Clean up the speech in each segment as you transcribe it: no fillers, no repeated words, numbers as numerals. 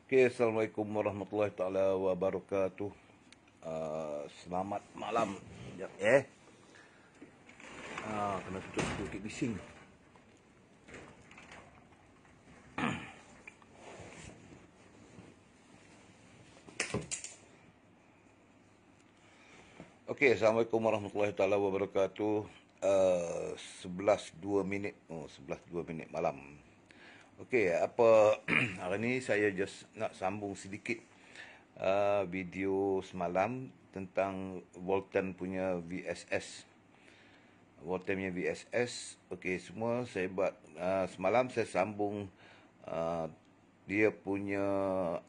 Okay, Assalamualaikum warahmatullahi taala wabarakatuh. Selamat malam. Sekejap, kena tutup sedikit bising. Okay, Assalamualaikum warahmatullahi taala wabarakatuh. 11.02 11.02 malam. Okey, apa hari ni saya just nak sambung sedikit video semalam tentang Volten punya VSS. Volten punya VSS. Okey, semua saya buat semalam saya sambung dia punya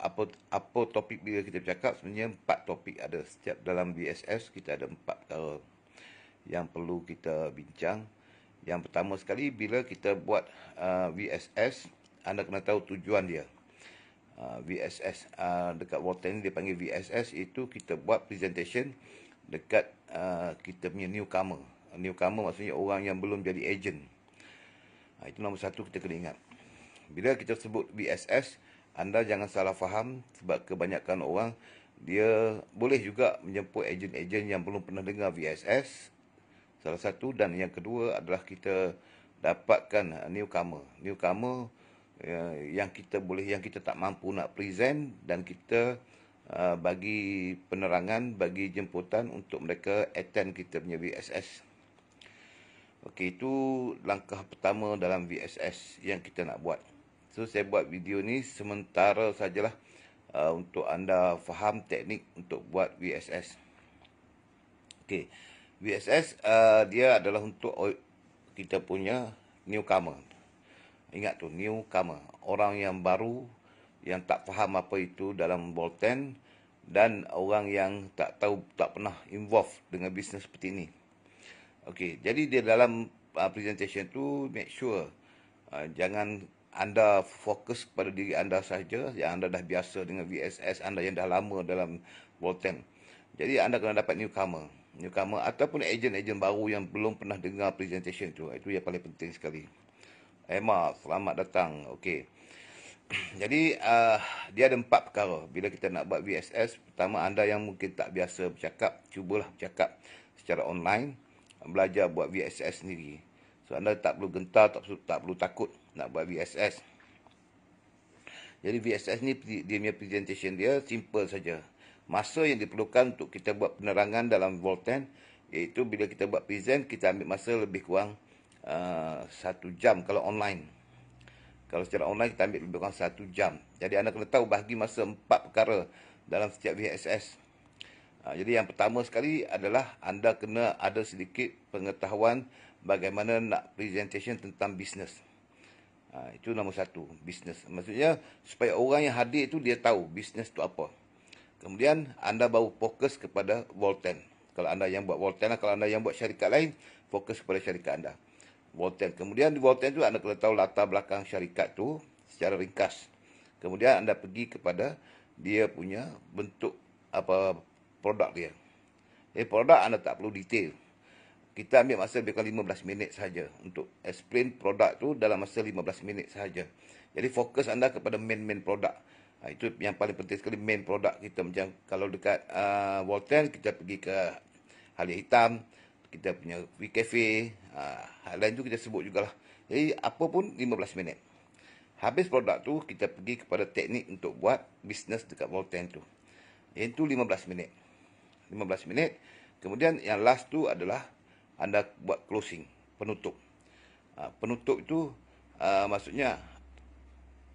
apa topik bila kita bercakap. Sebenarnya 4 topik ada. Setiap dalam VSS kita ada 4 perkara yang perlu kita bincang. Yang pertama sekali, bila kita buat VSS, anda kena tahu tujuan dia. VSS dekat Volten dia panggil VSS, itu kita buat presentation dekat kita punya newcomer. Newcomer maksudnya orang yang belum jadi agent. Itu nombor satu kita kena ingat. Bila kita sebut VSS, anda jangan salah faham, sebab kebanyakan orang dia boleh juga menjemput ejen-ejen yang belum pernah dengar VSS. Salah satu, dan yang kedua adalah kita dapatkan newcomer. Newcomer yang kita tak mampu nak present, dan kita bagi penerangan, bagi jemputan untuk mereka attend kita punya VSS. Okey, itu langkah pertama dalam VSS yang kita nak buat. So, saya buat video ni sementara sajalah untuk anda faham teknik untuk buat VSS. Okey, VSS dia adalah untuk kita punya newcomer. Ingat tu, newcomer. Orang yang baru, yang tak faham apa itu dalam Volten, dan orang yang tak tahu, tak pernah involve dengan bisnes seperti ini. Okey, jadi dia dalam presentation tu, make sure jangan anda fokus pada diri anda saja, yang anda dah biasa dengan VSS, anda yang dah lama dalam Volten. Jadi anda kena dapat newcomer ataupun ejen-ejen baru yang belum pernah dengar presentation tu. Itu yang paling penting sekali. Emma, selamat datang. Okey. Jadi dia ada 4 perkara bila kita nak buat VSS. Pertama, anda yang mungkin tak biasa bercakap, cubalah bercakap secara online, belajar buat VSS sendiri. So anda tak perlu gentar, tak perlu takut nak buat VSS. Jadi VSS ni dia punya presentation dia simple saja. Masa yang diperlukan untuk kita buat penerangan dalam Volten, iaitu bila kita buat present, kita ambil masa lebih kurang 1 jam kalau online. Kalau secara online kita ambil lebih kurang 1 jam. Jadi anda kena tahu bahagi masa 4 perkara dalam setiap VSS. Jadi yang pertama sekali adalah anda kena ada sedikit pengetahuan bagaimana nak presentation tentang bisnes. Itu nombor 1, bisnes. Maksudnya supaya orang yang hadir itu dia tahu bisnes itu apa. Kemudian anda baru fokus kepada Volten. Kalau anda yang buat Volten, kalau anda yang buat syarikat lain, fokus kepada syarikat anda. Volten. Kemudian di Volten tu anda kena tahu latar belakang syarikat tu secara ringkas. Kemudian anda pergi kepada dia punya bentuk produk dia. Produk anda tak perlu detail. Kita ambil masa lebih kurang 15 minit sahaja untuk explain produk tu dalam masa 15 minit sahaja. Jadi fokus anda kepada main produk. Itu yang paling penting sekali, main produk kita. Macam kalau dekat Volten, kita pergi ke Halia Hitam, kita punya V-Cafe, hal lain tu kita sebut jugalah. Jadi apa pun 15 minit. Habis produk tu, kita pergi kepada teknik untuk buat bisnes dekat Volten tu. Itu 15 minit. 15 minit. Kemudian yang last tu adalah anda buat closing, penutup. Penutup itu maksudnya,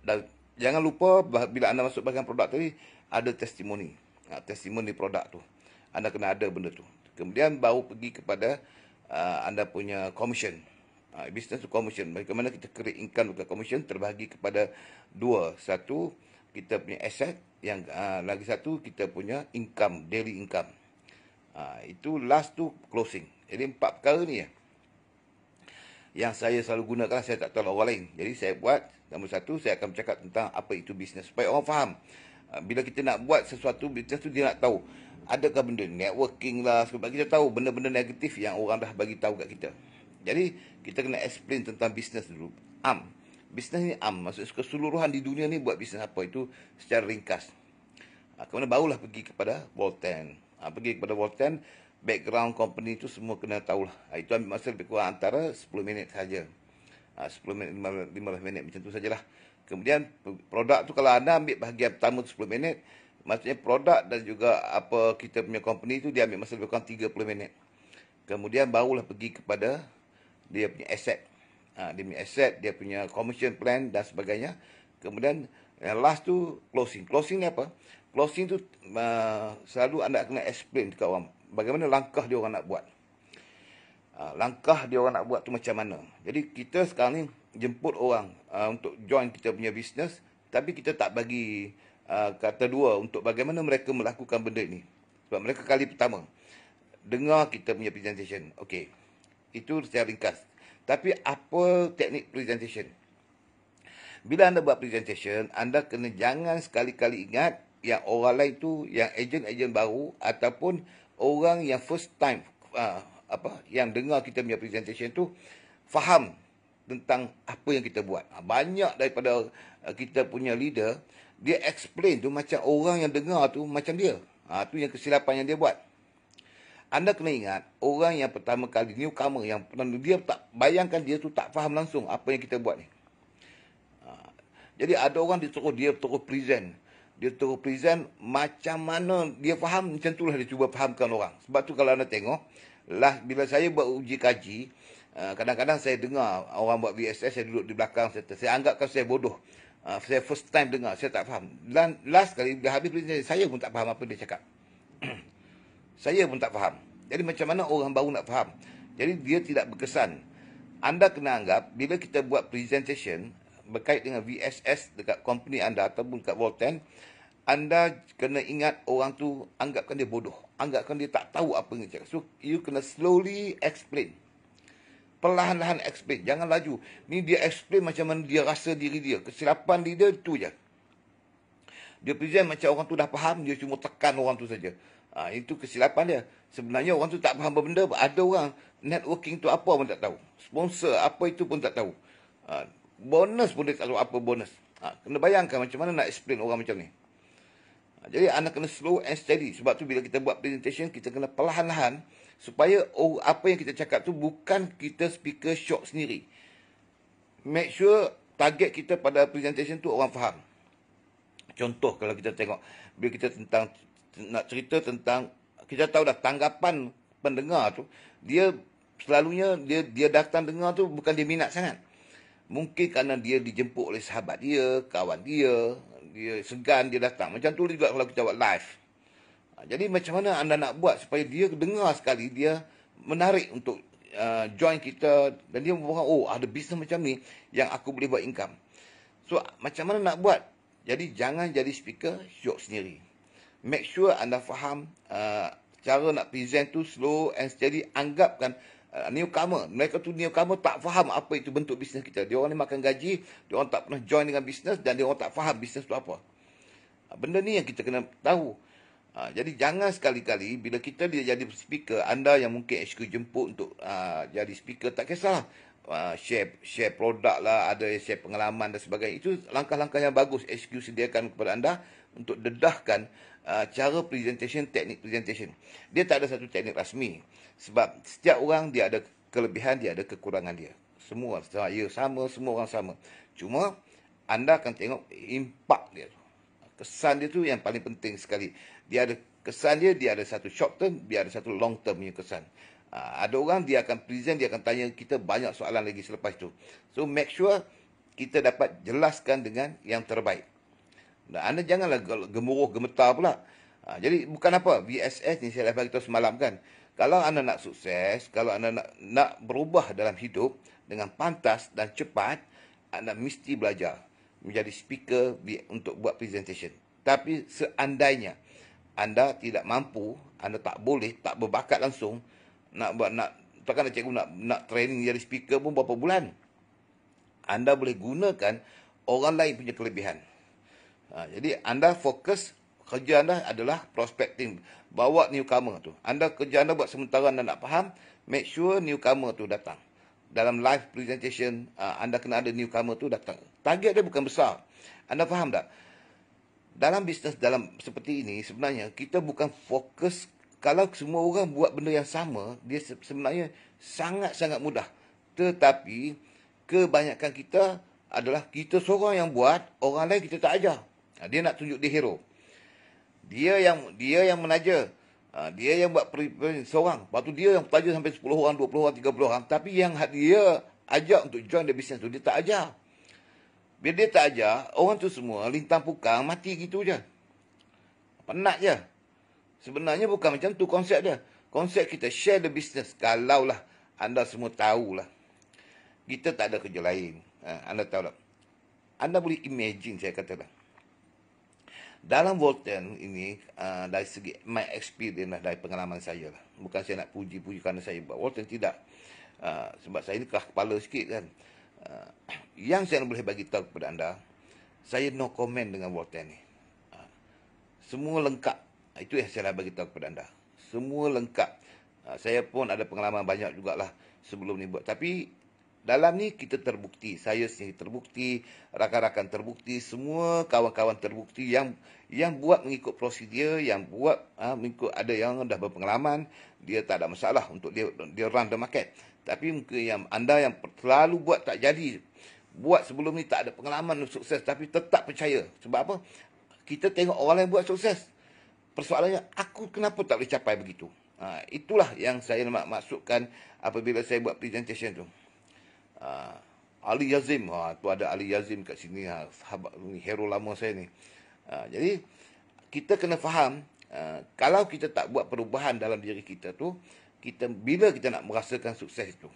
dan jangan lupa bila anda masuk bahagian produk tadi, ada testimoni. Testimoni produk tu. Anda kena ada benda tu. Kemudian baru pergi kepada anda punya commission. Business to commission. Bagaimana kita create income untuk commission terbahagi kepada 2. Satu, kita punya asset. Yang lagi satu, kita punya income, daily income. Itu last tu closing. Jadi 4 perkara ni yang saya selalu gunakan, saya tak tahu orang lain. Jadi saya buat, nombor 1, saya akan bercakap tentang apa itu bisnes. Supaya orang faham. Bila kita nak buat sesuatu, bisnes tu dia nak tahu. Adakah benda networking lah. Sebab kita tahu benda-benda negatif yang orang dah bagi tahu kat kita. Jadi, kita kena explain tentang bisnes dulu. Bisnes ni maksudnya keseluruhan di dunia ni buat bisnes apa itu secara ringkas. Kemudian barulah pergi kepada Volten. Pergi kepada Volten, background company itu semua kena tahulah. Itu ambil masa lebih kurang antara 10 minit saja. 10 minit, 15 minit macam tu sajalah. Kemudian produk tu kalau anda ambil bahagian pertama tu 10 minit, maksudnya produk dan juga apa kita punya company tu dia ambil masa lebih kurang 30 minit. Kemudian barulah pergi kepada dia punya aset. Dia punya aset, dia punya commission plan dan sebagainya. Kemudian yang last tu closing. Closing ni apa? Closing tu selalu anda kena explain dekat orang. Bagaimana langkah dia orang nak buat. Langkah dia orang nak buat tu macam mana. Jadi kita sekarang ni jemput orang untuk join kita punya bisnes. Tapi kita tak bagi kata dua untuk bagaimana mereka melakukan benda ni. Sebab mereka kali pertama dengar kita punya presentation. Okey. Itu secara ringkas. Tapi apa teknik presentation? Bila anda buat presentation, anda kena jangan sekali-kali ingat yang orang lain tu, yang ejen-ejen baru ataupun orang yang first time yang dengar kita punya presentation tu faham tentang apa yang kita buat. Banyak daripada kita punya leader, dia explain tu macam orang yang dengar tu macam dia. Tu yang kesilapan yang dia buat. Anda kena ingat, orang yang pertama kali, newcomer, yang dia tak bayangkan dia tu tak faham langsung apa yang kita buat ni. Jadi ada orang dia terus present. Dia terus present macam mana dia faham, macam itulah dia cuba fahamkan orang. Sebab tu kalau anda tengok, bila saya buat uji kaji, kadang-kadang saya dengar orang buat VSS, saya duduk di belakang, saya anggapkan saya bodoh. Saya first time dengar, saya tak faham. Dan last kali, dah habis presentation, saya pun tak faham apa dia cakap. Saya pun tak faham. Jadi macam mana orang baru nak faham? Jadi dia tidak berkesan. Anda kena anggap, bila kita buat presentation berkait dengan VSS dekat company anda ataupun dekat Volten, anda kena ingat orang tu anggapkan dia bodoh. Anggapkan dia tak tahu apa yang dia cakap. So, you kena slowly explain. Perlahan-lahan explain. Jangan laju. Ni dia explain macam mana dia rasa diri dia. Kesilapan leader tu je. Dia present macam orang tu dah faham, dia cuma tekan orang tu saja. Itu kesilapan dia. Sebenarnya orang tu tak faham benda. Ada orang networking tu apa pun tak tahu. Sponsor apa itu pun tak tahu. Bonus pun dia tak tahu apa bonus. Kena bayangkan macam mana nak explain orang macam ni. Jadi anda kena slow and steady. Sebab tu bila kita buat presentation, kita kena perlahan-lahan supaya apa yang kita cakap tu bukan kita speaker shock sendiri. Make sure target kita pada presentation tu orang faham. Contoh kalau kita tengok, bila kita nak cerita tentang, kita tahu dah tanggapan pendengar tu, dia selalunya dia datang dengar tu bukan dia minat sangat. Mungkin kerana dia dijemput oleh sahabat dia, kawan dia segan dia datang. Macam tu juga kalau kita buat live. Jadi macam mana anda nak buat supaya dia dengar sekali, dia menarik untuk join kita dan dia berfaham, oh ada bisnes macam ni yang aku boleh buat income. So macam mana nak buat? Jadi jangan jadi speaker syok sendiri. Make sure anda faham cara nak present tu slow and steady. Anggapkan newcomer. Mereka tu newcomer tak faham apa itu bentuk bisnes kita. Dia orang ni makan gaji, dia orang tak pernah join dengan bisnes dan dia orang tak faham bisnes tu apa. Benda ni yang kita kena tahu. Jadi jangan sekali-kali bila kita dia jadi speaker, anda yang mungkin HQ jemput untuk jadi speaker, tak kisahlah. Share produk lah, ada share pengalaman dan sebagainya. Itu langkah-langkah yang bagus HQ sediakan kepada anda untuk dedahkan cara presentation, teknik presentation. Dia tak ada satu teknik rasmi. Sebab setiap orang dia ada kelebihan, dia ada kekurangan dia. Semua saya sama, semua orang sama. Cuma anda akan tengok impak dia tu. Kesan dia tu yang paling penting sekali. Dia ada kesan dia ada satu short term, dia ada satu long term punya kesan. Ada orang dia akan present, dia akan tanya kita banyak soalan lagi selepas tu. So make sure kita dapat jelaskan dengan yang terbaik. Dan anda janganlah gemuruh gemetar pula. Jadi bukan apa, VSS ni saya dah bagi tahu semalam kan. Kalau anda nak sukses, kalau anda nak berubah dalam hidup dengan pantas dan cepat, anda mesti belajar menjadi speaker untuk buat presentation. Tapi seandainya anda tidak mampu, anda tak boleh, tak berbakat langsung, takkan cikgu nak training jadi speaker pun berapa bulan. Anda boleh gunakan orang lain punya kelebihan. Jadi anda fokus, kerja anda adalah prospecting. Bawa newcomer tu. Kerja anda buat sementara anda nak faham, make sure newcomer tu datang. dalam live presentation, anda kena ada newcomer tu datang. Target dia bukan besar. Anda faham tak? Dalam bisnes dalam seperti ini, sebenarnya kita bukan fokus. Kalau semua orang buat benda yang sama, dia sebenarnya sangat-sangat mudah. Tetapi kebanyakan kita adalah kita seorang yang buat, orang lain kita tak ajar. Dia nak tunjuk dia hero. Dia yang menaja. Dia yang buat seorang. Lepas tu dia yang pelajar sampai 10 orang, 20 orang, 30 orang. Tapi yang dia ajak untuk join the business tu, dia tak ajar. Bila dia tak ajar, orang tu semua lintang pukang, mati gitu je. Penat je. Sebenarnya bukan macam tu konsep dia. Konsep kita share the business. Kalaulah anda semua tahulah, kita tak ada kerja lain. Anda tahu tak? Anda boleh imagine, saya katalah. Dalam Volten ini, dari segi my experience lah, dari pengalaman saya lah. Bukan saya nak puji-puji kerana saya buat Volten, tidak. Sebab saya ni keras kepala sikit kan. Yang saya boleh bagi tahu kepada anda, saya no comment dengan Volten ni. Semua lengkap. Itu yang saya nak bagi tahu kepada anda. Semua lengkap. Saya pun ada pengalaman banyak jugalah sebelum ni buat. Tapi dalam ni kita terbukti. Saya sendiri terbukti. Rakan-rakan terbukti. Semua kawan-kawan terbukti yang buat mengikut prosedur. Yang buat mengikut, ada yang dah berpengalaman. Dia tak ada masalah untuk dia run the market. Tapi mungkin yang anda yang selalu buat tak jadi. Buat sebelum ni tak ada pengalaman sukses. Tapi tetap percaya. Sebab apa? Kita tengok orang lain buat sukses. Persoalannya, aku kenapa tak boleh capai begitu? Itulah yang saya nak maksudkan apabila saya buat presentation tu. Ali Yazim, tu ada Ali Yazim kat sini, sahabat ni, hero lama saya ni. Jadi kita kena faham, kalau kita tak buat perubahan dalam diri kita tu, bila kita nak merasakan sukses itu?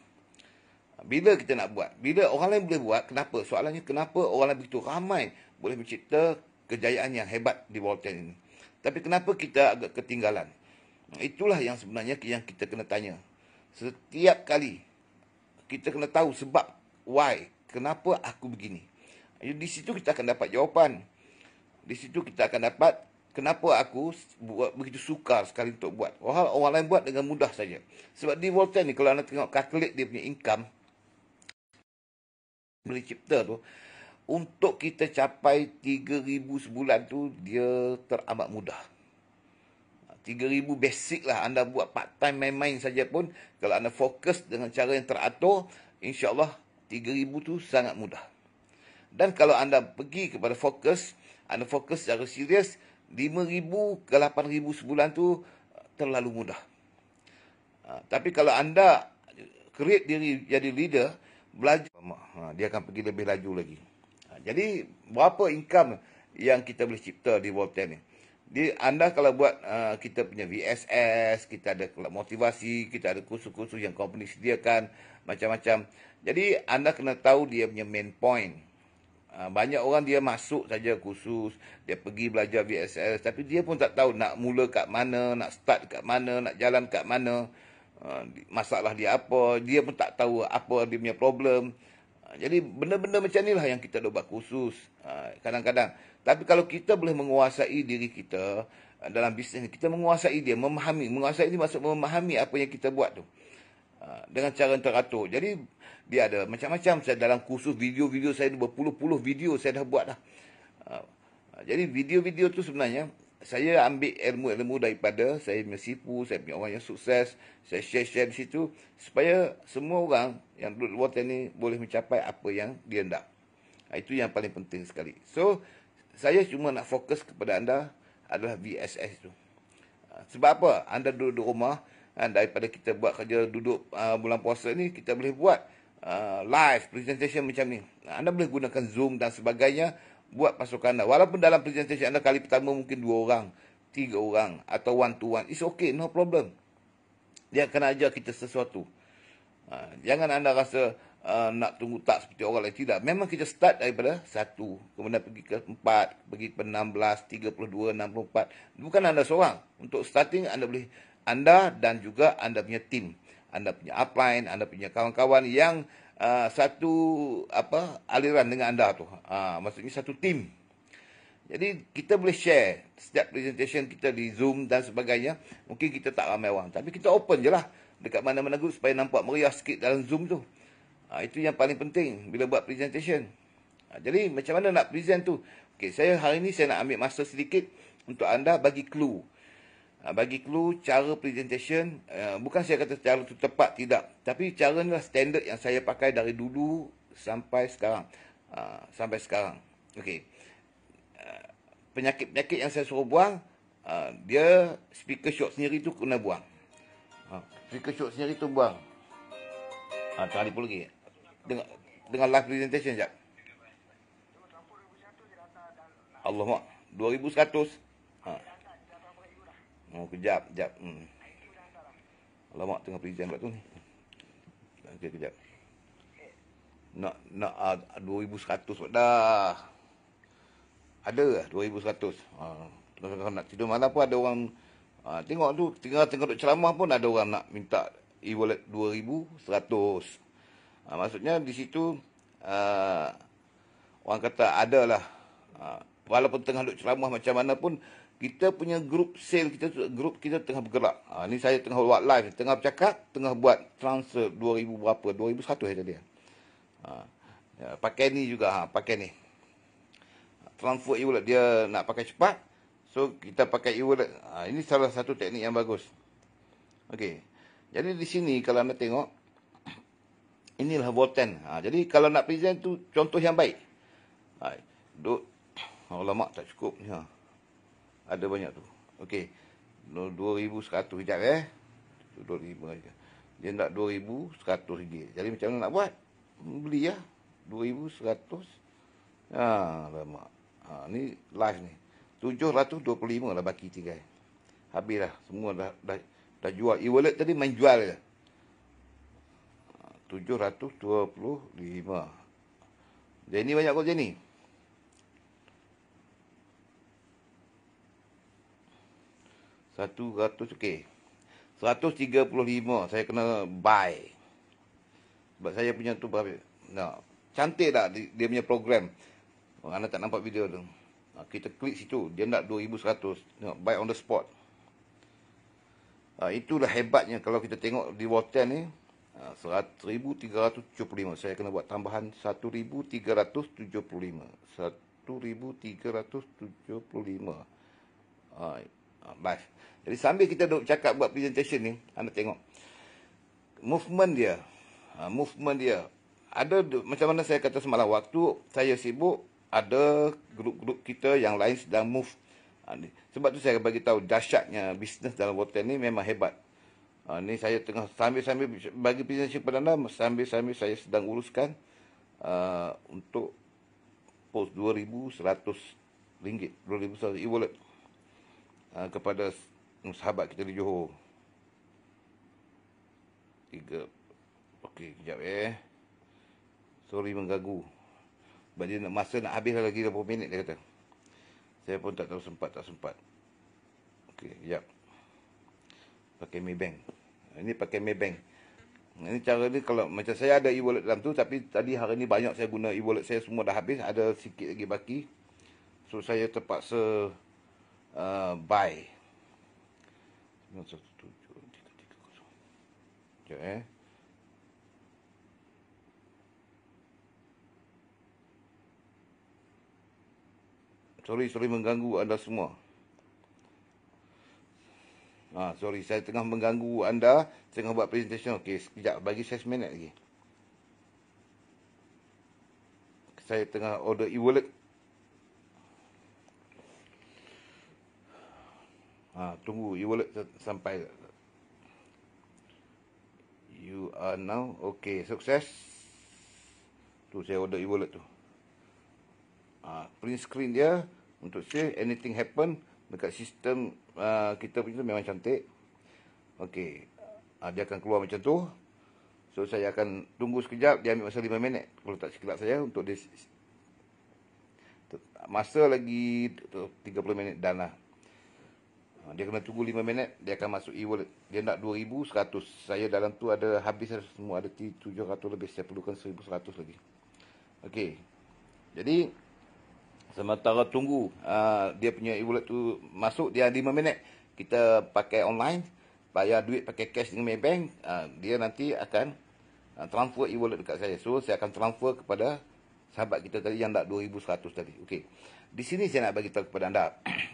Bila kita nak buat? Bila orang lain boleh buat, kenapa? Soalannya kenapa orang lain begitu ramai boleh mencipta kejayaan yang hebat di Volten ini? Tapi kenapa kita agak ketinggalan? Itulah yang sebenarnya yang kita kena tanya. Setiap kali kita kena tahu sebab why, kenapa aku begini. Di situ kita akan dapat jawapan. Di situ kita akan dapat kenapa aku buat begitu sukar sekali untuk buat. Orang lain buat dengan mudah saja. Sebab di Volten ni, kalau anda tengok calculate dia punya income, beli cipta tu, untuk kita capai 3,000 sebulan tu, dia teramat mudah. 3,000 basic lah. Anda buat part time main-main saja pun, kalau anda fokus dengan cara yang teratur, insyaAllah 3,000 tu sangat mudah. Dan kalau anda pergi kepada fokus, anda fokus secara serius, 5,000 ke 8,000 sebulan tu terlalu mudah. Tapi kalau anda create diri jadi leader, belajar, dia akan pergi lebih laju lagi. Jadi, berapa income yang kita boleh cipta di Volten ni? Anda kalau buat, kita punya VSS, kita ada motivasi, kita ada kursus-kursus yang company sediakan, macam-macam. Jadi, anda kena tahu dia punya main point. Banyak orang dia masuk saja kursus, dia pergi belajar VSS, tapi dia pun tak tahu nak mula kat mana, nak start kat mana, nak jalan kat mana, masalah dia apa, dia pun tak tahu apa dia punya problem. Jadi benda-benda macam inilah yang kita dah buat kursus kadang-kadang. Tapi kalau kita boleh menguasai diri kita dalam bisnes ni, kita menguasai dia, memahami. Menguasai ini maksud memahami apa yang kita buat tu. Dengan cara yang teratur. Jadi dia ada macam-macam. Saya dalam kursus video-video saya berpuluh-puluh video saya dah buat dah. Jadi video-video tu sebenarnya saya ambil ilmu-ilmu daripada saya punya sipu, saya punya orang yang sukses, saya share-share di situ supaya semua orang yang duduk di Volten ni boleh mencapai apa yang dia nak. Itu yang paling penting sekali. So, saya cuma nak fokus kepada anda adalah VSS tu. Sebab apa? Anda duduk di rumah, daripada kita buat kerja duduk bulan puasa ni, kita boleh buat live presentation macam ni. Anda boleh gunakan Zoom dan sebagainya, buat pasukan anda. Walaupun dalam presentation anda kali pertama mungkin 2 orang, 3 orang atau 1 to 1. It's okay, no problem. Dia akan ajar kita sesuatu. Jangan anda rasa nak tunggu tak seperti orang lain. Tidak. Memang kita start daripada 1, kemudian pergi ke 4, pergi ke 16, 32, 64. Bukan anda seorang. Untuk starting anda dan juga anda punya team. Anda punya upline, anda punya kawan-kawan yang satu aliran dengan anda tu. Maksudnya satu tim. Jadi kita boleh share setiap presentation kita di Zoom dan sebagainya. Mungkin kita tak ramai orang, tapi kita open je lah dekat mana-mana group supaya nampak meriah sikit dalam Zoom tu. Itu yang paling penting bila buat presentation. Jadi macam mana nak present tu? Okey, saya hari ni saya nak ambil masa sedikit untuk anda bagi clue. Bagi clue cara presentation. Bukan saya kata cara tu tepat, tidak. Tapi cara ni lah standard yang saya pakai dari dulu sampai sekarang. Sampai sekarang. Okey. Penyakit-penyakit yang saya suruh buang, dia speaker shot sendiri tu kena buang. Speaker shot sendiri tu buang. Tengah tipu lagi. Dengan live presentation sekejap. Alamak, 2100. Kejap. Alamak, tengah present pula tu ni. Okey, kejap. Nak 2100 dah. Ada lah 2100. Kalau nak tidur malam pun ada orang tengok tu, tengok ceramah pun ada orang nak minta e-wallet 2100. Maksudnya di situ orang kata adalah walaupun tengah duk ceramah macam mana pun, kita punya grup sale kita, grup kita tengah bergerak. Ni saya tengah buat live, tengah bercakap, tengah buat transfer 2000 berapa, 2100 saya tadi. Pakai ni juga, pakai ni. Transfer e-wallet, dia nak pakai cepat. So, kita pakai e-wallet. Ini salah satu teknik yang bagus. Okey. Jadi, di sini kalau anda tengok, inilah Volten. Jadi, kalau nak present tu, contoh yang baik. Lama tak cukup ni. Ada banyak tu. Okey. 2100 sekejap 25 aja. Dia nak 2100 ringgit. Jadi, macam mana nak buat? Beli lah. 2100. Lama. Ni live ni. 725 lah baki tinggal. Habis dah. Semua dah jual. E-wallet tadi main jual je. 725. Jenny banyak kau Jenny? Okey. 135 saya kena buy. Sebab saya punya tu berapa? Cantik tak dia punya program. Anda tak nampak video tu. Kita klik situ, dia nak 2100. Tengok, buy on the spot. Itulah hebatnya kalau kita tengok di Volten ni. 1375. Saya kena buat tambahan 1375. 1375. Live. Jadi sambil kita duduk cakap buat presentation ni, anda tengok movement dia. Ada macam mana saya kata semalam, waktu saya sibuk, ada grup-grup kita yang lain sedang move. Sebab tu saya bagi tahu dahsyatnya bisnes dalam Volten ni memang hebat. Ni saya tengah sambil bagi presentation kepada anda, sambil saya sedang uruskan untuk post RM2,100, RM2,100 e-wallet kepada sahabat kita di Johor. Okey, kejap Sorry mengganggu. Sebab dia masa nak habis lagi 20 minit dia kata. Saya pun tak tahu sempat. Okey, kejap. Pakai Maybank. Ini pakai Maybank. Ini cara ni kalau macam saya ada e-wallet dalam tu, tapi tadi hari ni banyak saya guna e-wallet saya, semua dah habis, ada sikit lagi baki. So saya terpaksa buy. 91730. Sekejap Sorry mengganggu anda semua. Sorry, saya tengah mengganggu anda, tengah buat presentation. Okey, sekejap, bagi saya seminit lagi. Saya tengah order e-wallet. Tunggu e-wallet sampai. You are now. Okey, sukses. Tu saya order e-wallet tu. Print screen dia untuk save anything happen dekat sistem kita punya tu memang cantik. Okey. Dia akan keluar macam tu. So saya akan tunggu sekejap, dia ambil masa 5 minit kalau tak silap saya untuk dia masa lagi 30 minit dan lah. Dia kena tunggu 5 minit, dia akan masuk e-wallet. Dia nak 2100. Saya dalam tu ada habis semua, ada 700 lebih, saya perlukan 1100 lagi. Okey. Jadi sementara tunggu dia punya e-wallet tu masuk, dia 5 minit. Kita pakai online, bayar duit pakai cash dengan Maybank, dia nanti akan transfer e-wallet dekat saya. So, saya akan transfer kepada sahabat kita tadi yang nak 2,100 tadi. Okey. Di sini saya nak bagi tahu kepada anda.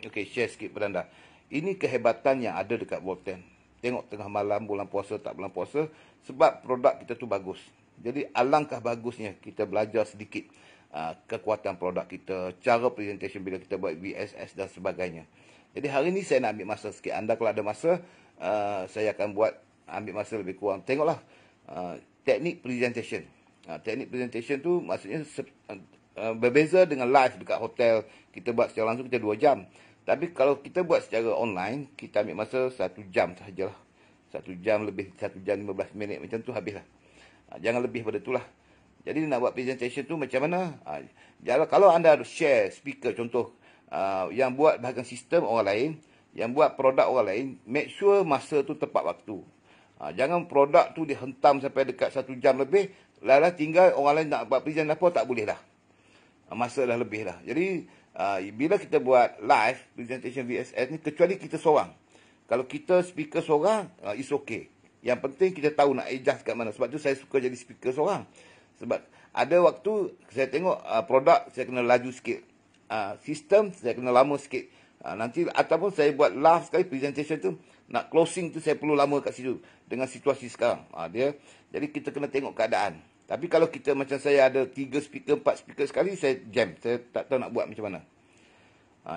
Okey, share sikit kepada anda. Ini kehebatan yang ada dekat Volten. Tengok tengah malam, bulan puasa, tak bulan puasa. Sebab produk kita tu bagus. Jadi, alangkah bagusnya kita belajar sedikit kekuatan produk kita, cara presentation bila kita buat VSS dan sebagainya. Jadi, hari ni saya nak ambil masa sikit. Anda kalau ada masa, saya akan ambil masa lebih kurang. Tengoklah teknik presentation. Teknik presentation tu maksudnya berbeza dengan live dekat hotel. Kita buat secara langsung kita 2 jam. Tapi kalau kita buat secara online, kita ambil masa 1 jam sahajalah. 1 jam lebih, 1 jam 15 minit macam tu habislah. Jangan lebih pada itulah. Jadi nak buat presentation tu macam mana? Kalau anda ada share speaker contoh yang buat bahagian sistem orang lain, yang buat produk orang lain, make sure masa tu tepat waktu. Jangan produk tu dihentam sampai dekat 1 jam lebih, lalu tinggal orang lain nak buat present apa, tak boleh dah. Masa dah lebih dah. Jadi, bila kita buat live presentation VSS ni, kecuali kita seorang. Kalau kita speaker seorang, it's okay. Yang penting kita tahu nak adjust kat mana. Sebab tu saya suka jadi speaker seorang. Sebab ada waktu saya tengok produk, saya kena laju sikit. Sistem, saya kena lama sikit. Nanti ataupun saya buat live sekali presentation tu, nak closing tu saya perlu lama kat situ dengan situasi sekarang. Jadi kita kena tengok keadaan. Tapi kalau kita macam saya ada 3 speaker, 4 speaker sekali, saya jam. Saya tak tahu nak buat macam mana.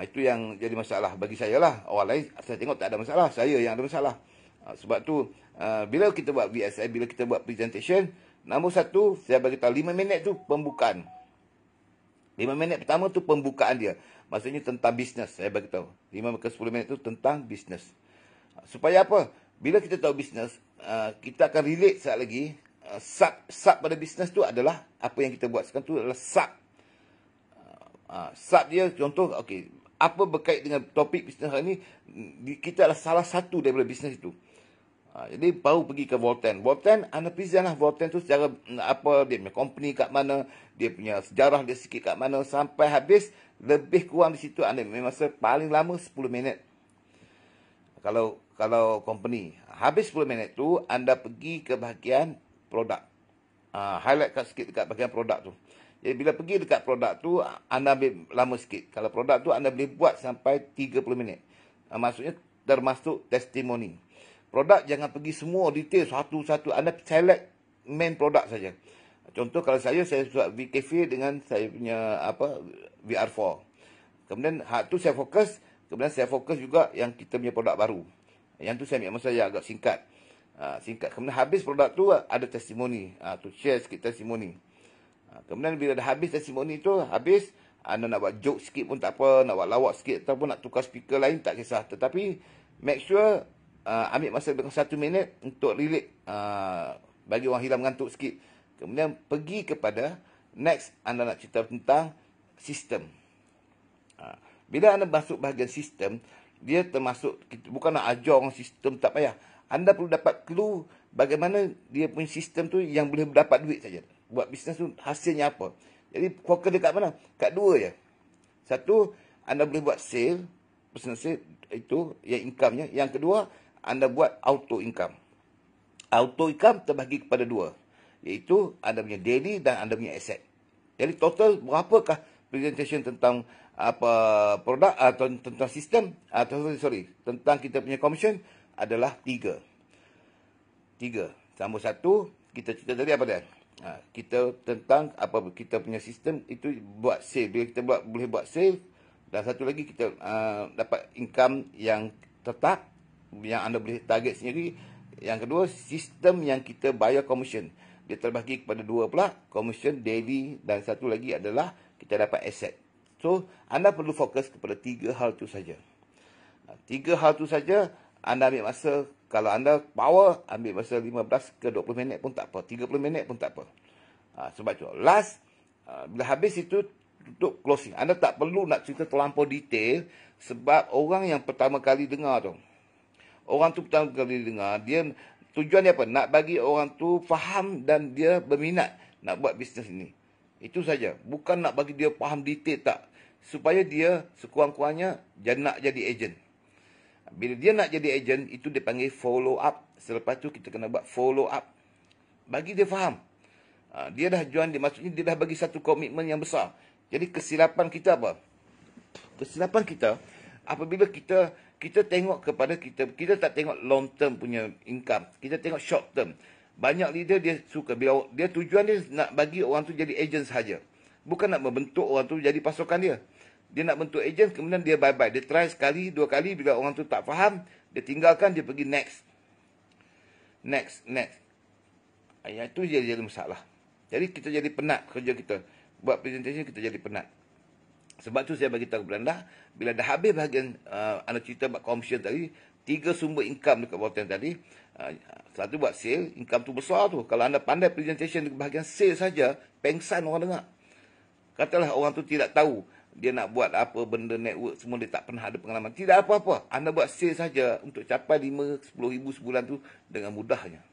Itu yang jadi masalah bagi saya lah. Orang lain saya tengok tak ada masalah, saya yang ada masalah. Sebab tu bila kita buat VSI, bila kita buat presentation, nombor 1 saya bagi tahu 5 minit tu pembukaan. 5 minit pertama tu pembukaan dia. Maksudnya tentang bisnes, saya bagi tahu. 5 ke 10 minit tu tentang bisnes. Supaya apa? Bila kita tahu bisnes, kita akan relate sekali lagi. Sub pada bisnes tu adalah apa yang kita buat sekarang tu adalah sub. Sub dia contoh, okey, apa berkait dengan topik bisnes hari ni, kita adalah salah satu daripada bisnes itu. Jadi baru pergi ke Volten. Volten, anda present lah Volten tu secara apa, dia punya company kat mana, dia punya sejarah dia sikit kat mana, sampai habis, lebih kurang di situ anda memang masa paling lama 10 minit. Kalau company, habis 10 minit tu, anda pergi ke bahagian produk. Highlight kat sikit dekat bahagian produk tu. Jadi bila pergi dekat produk tu, anda ambil lama sikit. Kalau produk tu anda boleh buat sampai 30 minit. Maksudnya termasuk testimoni. Produk jangan pergi semua detail satu-satu. Anda select main produk saja. Contoh kalau saya buat VKafe dengan saya punya VR4. Kemudian tu saya fokus. Kemudian saya fokus juga yang kita punya produk baru. Yang tu saya ambil masa yang agak singkat. Kemudian habis produk tu ada testimoni. Tu share sikit testimoni. Kemudian bila dah habis testimoni tu, habis anda nak buat joke sikit pun tak apa, nak buat lawak sikit ataupun nak tukar speaker lain tak kisah. Tetapi make sure ambil masa lebih 1 minit untuk relate, bagi orang hilang mengantuk sikit. Kemudian pergi kepada next, anda nak cerita tentang sistem. Bila anda masuk bahagian sistem, dia termasuk, bukan nak ajar orang sistem, tak payah. Anda perlu dapat clue bagaimana dia punya sistem tu yang boleh dapat duit saja. Buat bisnes tu hasilnya apa. Jadi fokus dekat mana? Kat 2 je. 1, anda boleh buat sale, personal sale, itu yang income-nya. Yang kedua, anda buat auto income. Auto income terbagi kepada 2. Iaitu anda punya daily dan anda punya asset. Jadi total berapakah presentation tentang produk atau tentang sistem atau tentang kita punya commission adalah 3. Sama 1, kita cerita tadi apa dia? Kita tentang kita punya sistem itu buat sale. Bila kita boleh buat sale, dan satu lagi kita dapat income yang tetap yang anda boleh target sendiri. Yang kedua, sistem yang kita bayar commission. Dia terbagi kepada 2 pula, commission daily, dan satu lagi adalah kita dapat asset. So, anda perlu fokus kepada 3 hal tu saja. 3 hal tu saja, anda ambil masa. Kalau anda power, ambil masa 15 ke 20 minit pun tak apa. 30 minit pun tak apa. Sebab tu, last, bila habis itu, tutup closing. Anda tak perlu nak cerita terlampau detail, sebab orang yang pertama kali dengar tu, orang tu pertama kali dengar, dia tujuan dia apa? Nak bagi orang tu faham dan dia berminat nak buat bisnes ini. Itu saja. Bukan nak bagi dia faham detail, tak. Supaya dia sekurang-kurangnya nak jadi ejen. Bila dia nak jadi ejen, itu dia panggil follow up. Selepas tu kita kena buat follow up. Bagi dia faham. Dia dah join dia, maksudnya dia dah bagi satu komitmen yang besar. Jadi kesilapan kita apa? Kesilapan kita apabila kita tengok kepada kita tak tengok long term punya income. Kita tengok short term. Banyak leader dia suka bila dia tujuan dia nak bagi orang tu jadi agent sahaja. Bukan nak membentuk orang tu jadi pasukan dia. Dia nak bentuk agent, kemudian dia bye-bye. Dia try sekali, dua kali, bila orang tu tak faham, dia tinggalkan, dia pergi next. Next. Yang itu jadi masalah. Jadi kita jadi penat kerja kita. Buat presentation kita jadi penat. Sebab tu saya bagi tahu kepada anda, bila dah habis bahagian anda cerita buat commission tadi, 3 sumber income dekat bawah tadi. Satu buat sale, income tu besar tu. Kalau anda pandai presentation di bahagian sale saja, pengsan orang dengar. Katalah orang tu tidak tahu dia nak buat apa benda network semua, dia tak pernah ada pengalaman. Tidak apa-apa. Anda buat sale saja untuk capai 5-10 ribu sebulan tu dengan mudahnya.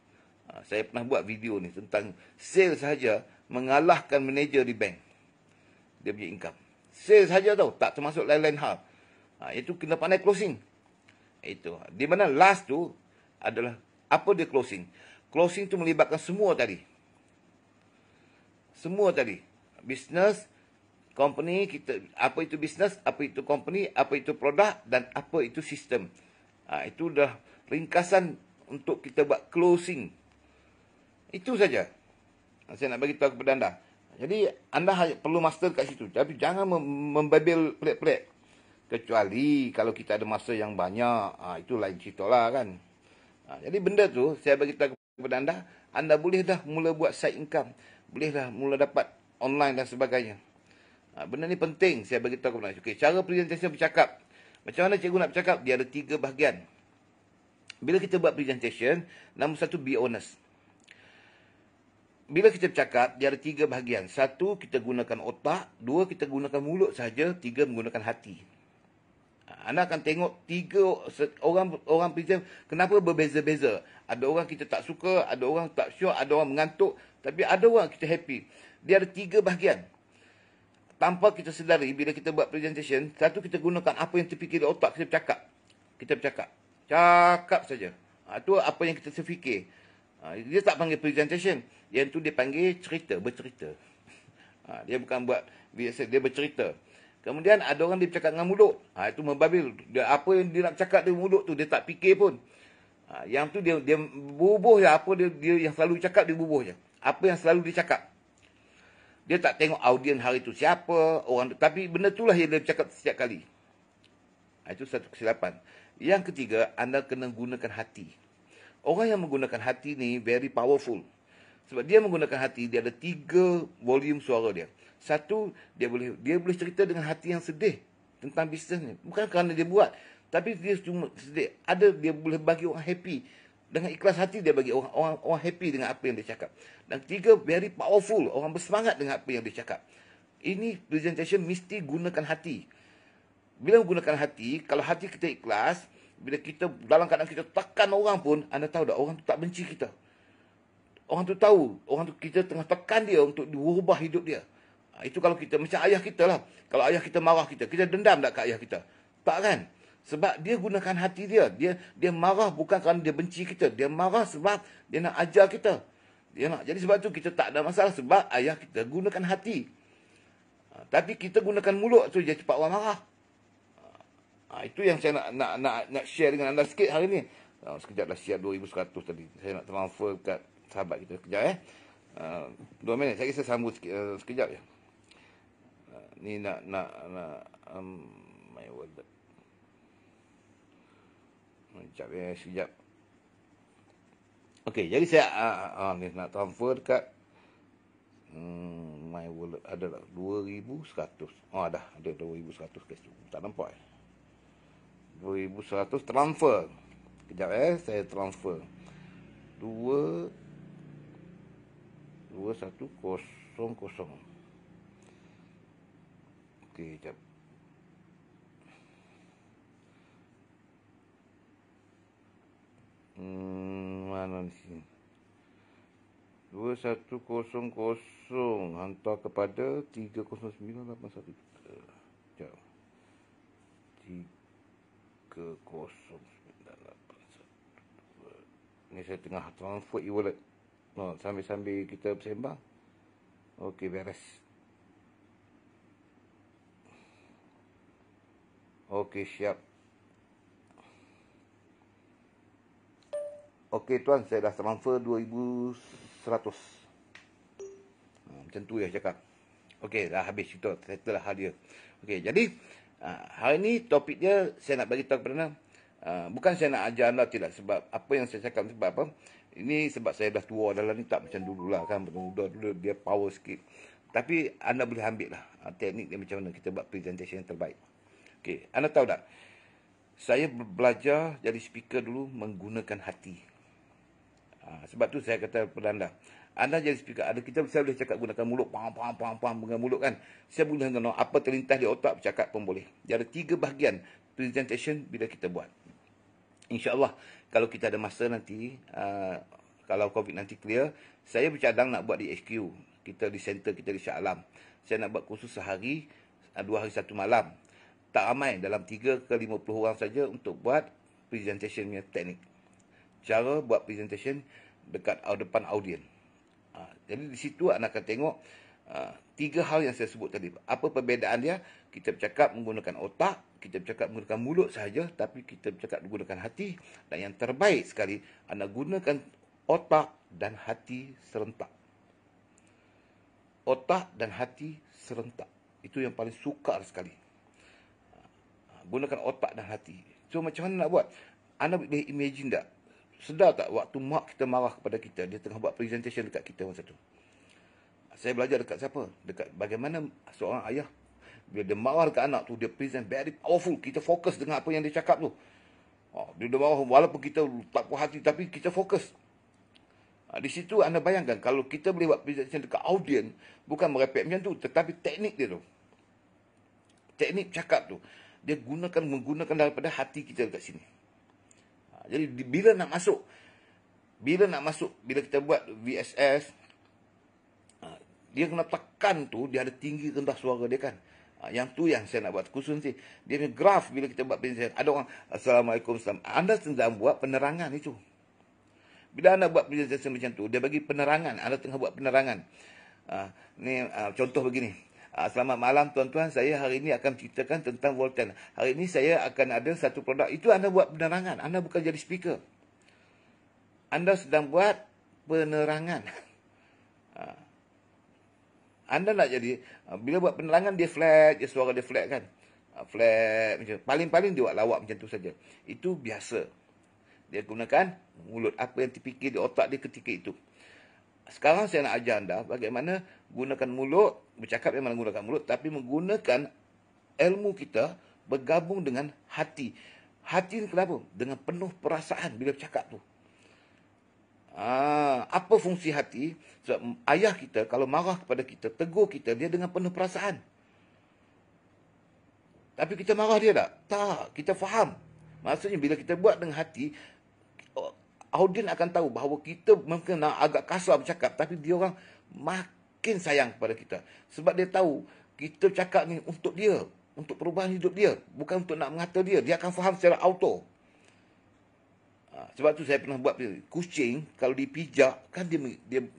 Saya pernah buat video ni tentang sale saja mengalahkan manager di bank. Dia punya income. Sale saja tau, tak termasuk lain-lain hal. Itu kena pandai closing. Itu. Di mana last tu adalah apa dia closing. Closing tu melibatkan semua tadi. Semua tadi. Business, company, kita apa itu business, apa itu company, apa itu produk dan apa itu sistem. Itu dah ringkasan untuk kita buat closing. Itu saja. Saya nak bagi tahu kepada anda. Jadi anda perlu master kat situ. Tapi jangan membabel pelik-pelik. Kecuali kalau kita ada masa yang banyak, itu lain cerita lah kan. Jadi benda tu saya bagi tahu kepada anda boleh dah mula buat side income. Boleh dah mula dapat online dan sebagainya. Benda ni penting saya bagi tahu kepada anda. Okay, cara presentation bercakap. Macam mana cikgu nak bercakap? Dia ada 3 bahagian. Bila kita buat presentation, nombor 1, be honest. Bila kita bercakap, dia ada 3 bahagian. 1, kita gunakan otak. 2, kita gunakan mulut saja. 3, menggunakan hati. Anda akan tengok 3 orang present, kenapa berbeza-beza. Ada orang kita tak suka, ada orang tak sure, ada orang mengantuk. Tapi ada orang kita happy. Dia ada 3 bahagian. Tanpa kita sedari, bila kita buat presentation, 1, kita gunakan apa yang terfikir di otak, kita bercakap. Kita bercakap. Cakap saja. Itu apa yang kita terfikir. Dia tak panggil presentation. Yang tu dia panggil cerita, bercerita. Dia bukan buat biasa, dia bercerita. Kemudian ada orang dia bercakap dengan mulut. Itu membabil. Dia, apa yang dia nak cakap dari mulut tu, dia tak fikir pun. Yang tu dia bubuh je. Apa dia yang selalu cakap, dia bubuh je. Apa yang selalu dia cakap. Dia tak tengok audien hari tu siapa. Orang tu. Tapi benda itulah yang dia bercakap setiap kali. Itu satu kesilapan. Yang ketiga, anda kena gunakan hati. Orang yang menggunakan hati ni very powerful. Sebab dia menggunakan hati, dia ada 3 volume suara dia. 1, dia boleh cerita dengan hati yang sedih tentang bisnes ni. Bukan kerana dia buat, tapi dia cuma sedih. Dia boleh bagi orang happy. Dengan ikhlas hati dia bagi orang happy dengan apa yang dia cakap. Dan 3, very powerful. Orang bersemangat dengan apa yang dia cakap. Ini presentation mesti gunakan hati. Bila menggunakan hati, kalau hati kita ikhlas, bila kita dalam keadaan kita tekan orang pun, anda tahu tak, orang tu tak benci kita. Orang tu tahu, kita tengah tekan dia untuk diubah hidup dia. Itu kalau kita, macam ayah kita lah. Kalau ayah kita marah kita dendam tak ke ayah kita? Tak kan? Sebab dia gunakan hati dia. Dia marah bukan kerana dia benci kita. Dia marah sebab dia nak ajar kita. Jadi sebab tu kita tak ada masalah. Sebab ayah kita gunakan hati. Tapi kita gunakan mulut tu, dia cepat orang marah. Itu yang saya nak share dengan anda sikit hari ni. Sekejap dah siap 2,100 tadi. Saya nak transfer kat sahabat kita. Sekejap 2 minit. Saya kisah sambung sekejap je. Ni nak my wallet. Sekejap. Okey, jadi saya ni nak transfer dekat my wallet. Ada tak 2,100. Ada 2,100 kat situ. Tak nampak 2,100 transfer. Kejap saya transfer. 2100. Okey, kejap. Mana di sini? 2100 hantar kepada 30981. Kejap. 30981. Ni saya tengah transfer e-wallet. Oh, sambil-sambil kita bersembang. Okey, beres. Okey, siap. Okey tuan, saya dah transfer 2,100. Macam tu ya cakap. Okey, dah habis kita. Settle hal dia. Okey, jadi hari ni topik dia saya nak bagi tahu kepada anda. Bukan saya nak ajar anda tidak, sebab apa yang saya cakap sebab apa? Ini sebab saya dah tua dalam ni, tak macam dulu lah kan. Muda dulu dia power sikit. Tapi anda boleh ambil lah teknik dia macam mana kita buat presentation yang terbaik. Okey, anda tahu tak? Saya belajar jadi speaker dulu menggunakan hati. Sebab tu saya kata kepada anda jadi speaker, saya boleh cakap gunakan mulut, pam dengan mulut kan. Saya boleh dengan apa terlintas di otak, bercakap pun boleh. Jadi ada 3 bahagian presentation bila kita buat. InsyaAllah, kalau kita ada masa nanti, kalau COVID nanti clear, saya bercadang nak buat di HQ. Kita di center kita di Shah Alam. Saya nak buat kursus sehari, 2 hari 1 malam. Tak ramai, dalam 3 ke 50 orang saja untuk buat presentation punya teknik. Cara buat presentation dekat depan audien. Jadi di situ anda akan tengok 3 hal yang saya sebut tadi. Apa perbezaan dia? Kita bercakap menggunakan otak, kita bercakap menggunakan mulut sahaja, tapi kita bercakap menggunakan hati. Dan yang terbaik sekali, anda gunakan otak dan hati serentak. Otak dan hati serentak. Itu yang paling sukar sekali. Gunakan otak dan hati. So macam mana nak buat? Anda boleh imagine tak? Sedar tak waktu mak kita marah kepada kita, dia tengah buat presentation dekat kita masa tu. Saya belajar dekat siapa? Dekat bagaimana seorang ayah, bila dia marah dekat anak tu, dia present very powerful. Kita fokus dengan apa yang dia cakap tu. Dia marah, walaupun kita tak puas hati, tapi kita fokus. Di situ anda bayangkan, kalau kita boleh buat presentation dekat audien, bukan merepek macam tu, tetapi teknik dia tu. Teknik cakap tu, dia menggunakan daripada hati kita dekat sini. Jadi bila nak masuk, bila kita buat VSS, dia kena tekan tu, dia ada tinggi rendah suara dia kan. Yang tu yang saya nak buat khusus nanti. Dia punya graf bila kita buat presentation. Ada orang, Assalamualaikum, anda sedang buat penerangan itu. Bila anda buat presentation macam tu, dia bagi penerangan. Anda tengah buat penerangan. Contoh begini. Selamat malam tuan-tuan, saya hari ini akan ceritakan tentang Volten. Hari ini saya akan ada satu produk. Itu anda buat penerangan. Anda bukan jadi speaker. Anda sedang buat penerangan. Anda nak jadi, bila buat penerangan dia flat, dia suara dia flat kan. Flat macam paling-paling dia buat lawak macam tu saja. Itu biasa. Dia gunakan mulut, apa yang terfikir di otak dia ketika itu. Sekarang saya nak ajar anda bagaimana gunakan mulut, bercakap memang menggunakan mulut, tapi menggunakan ilmu kita bergabung dengan hati. Hati ni kenapa? Dengan penuh perasaan bila bercakap tu. Apa fungsi hati? Sebab ayah kita kalau marah kepada kita, tegur kita, dia dengan penuh perasaan. Tapi kita marah dia tak? Tak, kita faham. Maksudnya bila kita buat dengan hati, audien akan tahu bahawa kita mungkin agak kasar bercakap, tapi dia orang makin sayang kepada kita. Sebab dia tahu kita cakap ni untuk dia, untuk perubahan hidup dia, bukan untuk nak mengata dia. Dia akan faham secara auto. Sebab tu saya pernah buat kucing, kalau dipijak, kan dia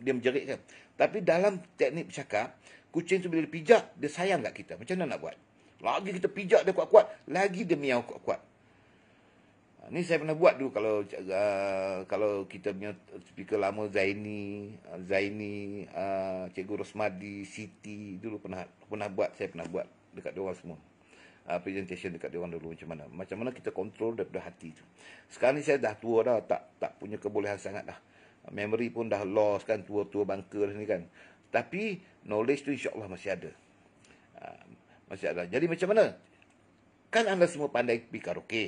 menjerit kan. Tapi dalam teknik bercakap, kucing tu bila dipijak, dia sayang kat kita. Macam mana nak buat? Lagi kita pijak dia kuat-kuat, lagi dia miau kuat-kuat. Ni saya pernah buat dulu kalau kita punya speaker lama Zaini, Cikgu Rosmadi, Siti dulu pernah buat, saya pernah buat dekat diorang semua. Presentation dekat diorang dulu macam mana kita kontrol daripada hati tu. Sekarang ni saya dah tua dah, tak punya kebolehan sangat dah. Memory pun dah lost kan, tua-tua bangka ni kan. Tapi knowledge tu insya-Allah masih ada. Masih ada. Jadi macam mana? Kan anda semua pandai pergi karaoke.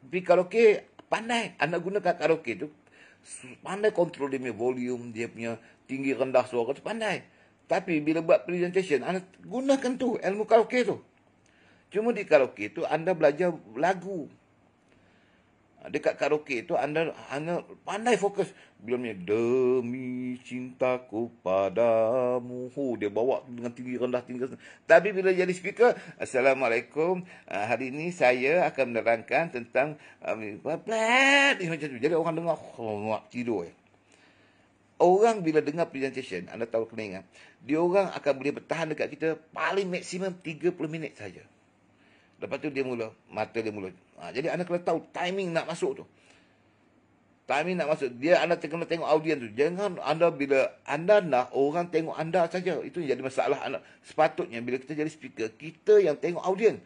Pergi karaoke, pandai. Anda gunakan karaoke tu, pandai kontrol dia punya volume, dia punya tinggi rendah suara tu, pandai. Tapi bila buat presentation, anda gunakan tu, ilmu karaoke tu. Cuma di karaoke tu, anda belajar lagu. Dekat karaoke tu anda pandai fokus. Bilangnya demi cintaku padamu. Dia bawa dengan tinggi rendah tinggi. Tapi bila jadi speaker, Assalamualaikum. Hari ini saya akan menerangkan tentang macam tu. Jadi orang dengar tidur. Orang bila dengar presentation, anda tahu kena ingat, dia orang akan boleh bertahan dekat kita paling maksimum 30 minit saja. Lepas tu mata dia mula. Jadi anda kena tahu timing nak masuk tu. Timing nak masuk. Anda kena tengok audiens tu. Jangan anda bila anda nak orang tengok anda saja. Itu yang jadi masalah anda. Sepatutnya bila kita jadi speaker, kita yang tengok audiens.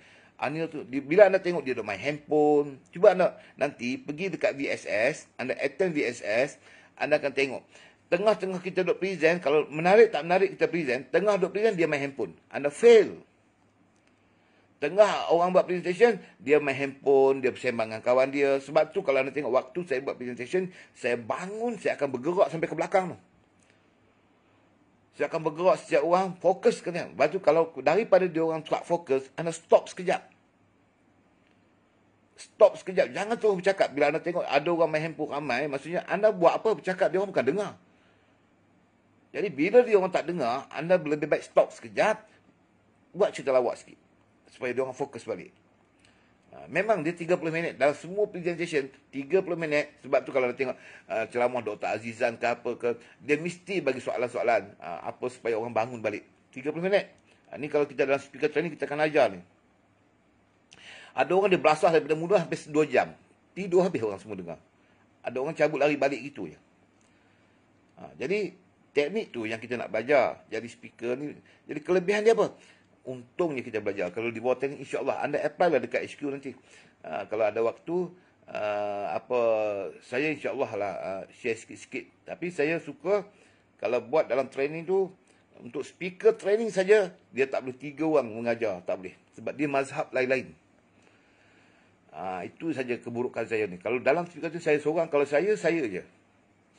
Bila anda tengok dia main handphone, cuba anda nanti pergi dekat VSS, anda attend VSS, anda akan tengok. Tengah-tengah kita duk present, kalau menarik tak menarik kita present, tengah duk present dia main handphone. Anda fail. Tengah orang buat presentation, dia main handphone, dia bersembang dengan kawan dia. Sebab tu kalau anda tengok waktu saya buat presentation, saya bangun, saya akan bergerak sampai ke belakang tu. Saya akan bergerak setiap orang, fokus kena. Lepas tu kalau daripada dia orang tak fokus, anda stop sekejap. Stop sekejap. Jangan terus bercakap. Bila anda tengok ada orang main handphone ramai, maksudnya anda buat apa bercakap, dia orang bukan dengar. Jadi bila dia orang tak dengar, anda lebih baik stop sekejap, buat cerita lawak sikit. Supaya dia orang fokus balik. Memang dia 30 minit. Dalam semua presentation, 30 minit. Sebab tu kalau anda tengok ceramah Dr. Azizan ke apa ke, dia mesti bagi soalan-soalan. Apa supaya orang bangun balik. 30 minit. Ni kalau kita dalam speaker training, kita akan ajar ni. Ada orang dia belasah daripada muda habis 2 jam. Tidur habis orang semua dengar. Ada orang cabut lari balik gitu je. Jadi, teknik tu yang kita nak belajar. Jadi speaker ni, jadi kelebihan dia apa? Untungnya kita belajar. Kalau di bawah teknik, insyaAllah anda apply lah dekat HQ nanti. Kalau ada waktu, saya insyaAllah lah share sikit-sikit. Tapi saya suka, kalau buat dalam training tu, untuk speaker training saja, dia tak boleh 3 orang mengajar. Tak boleh. Sebab dia mazhab lain-lain. Itu saja keburukan saya ni. Kalau dalam speaker tu, saya seorang. Kalau saya je.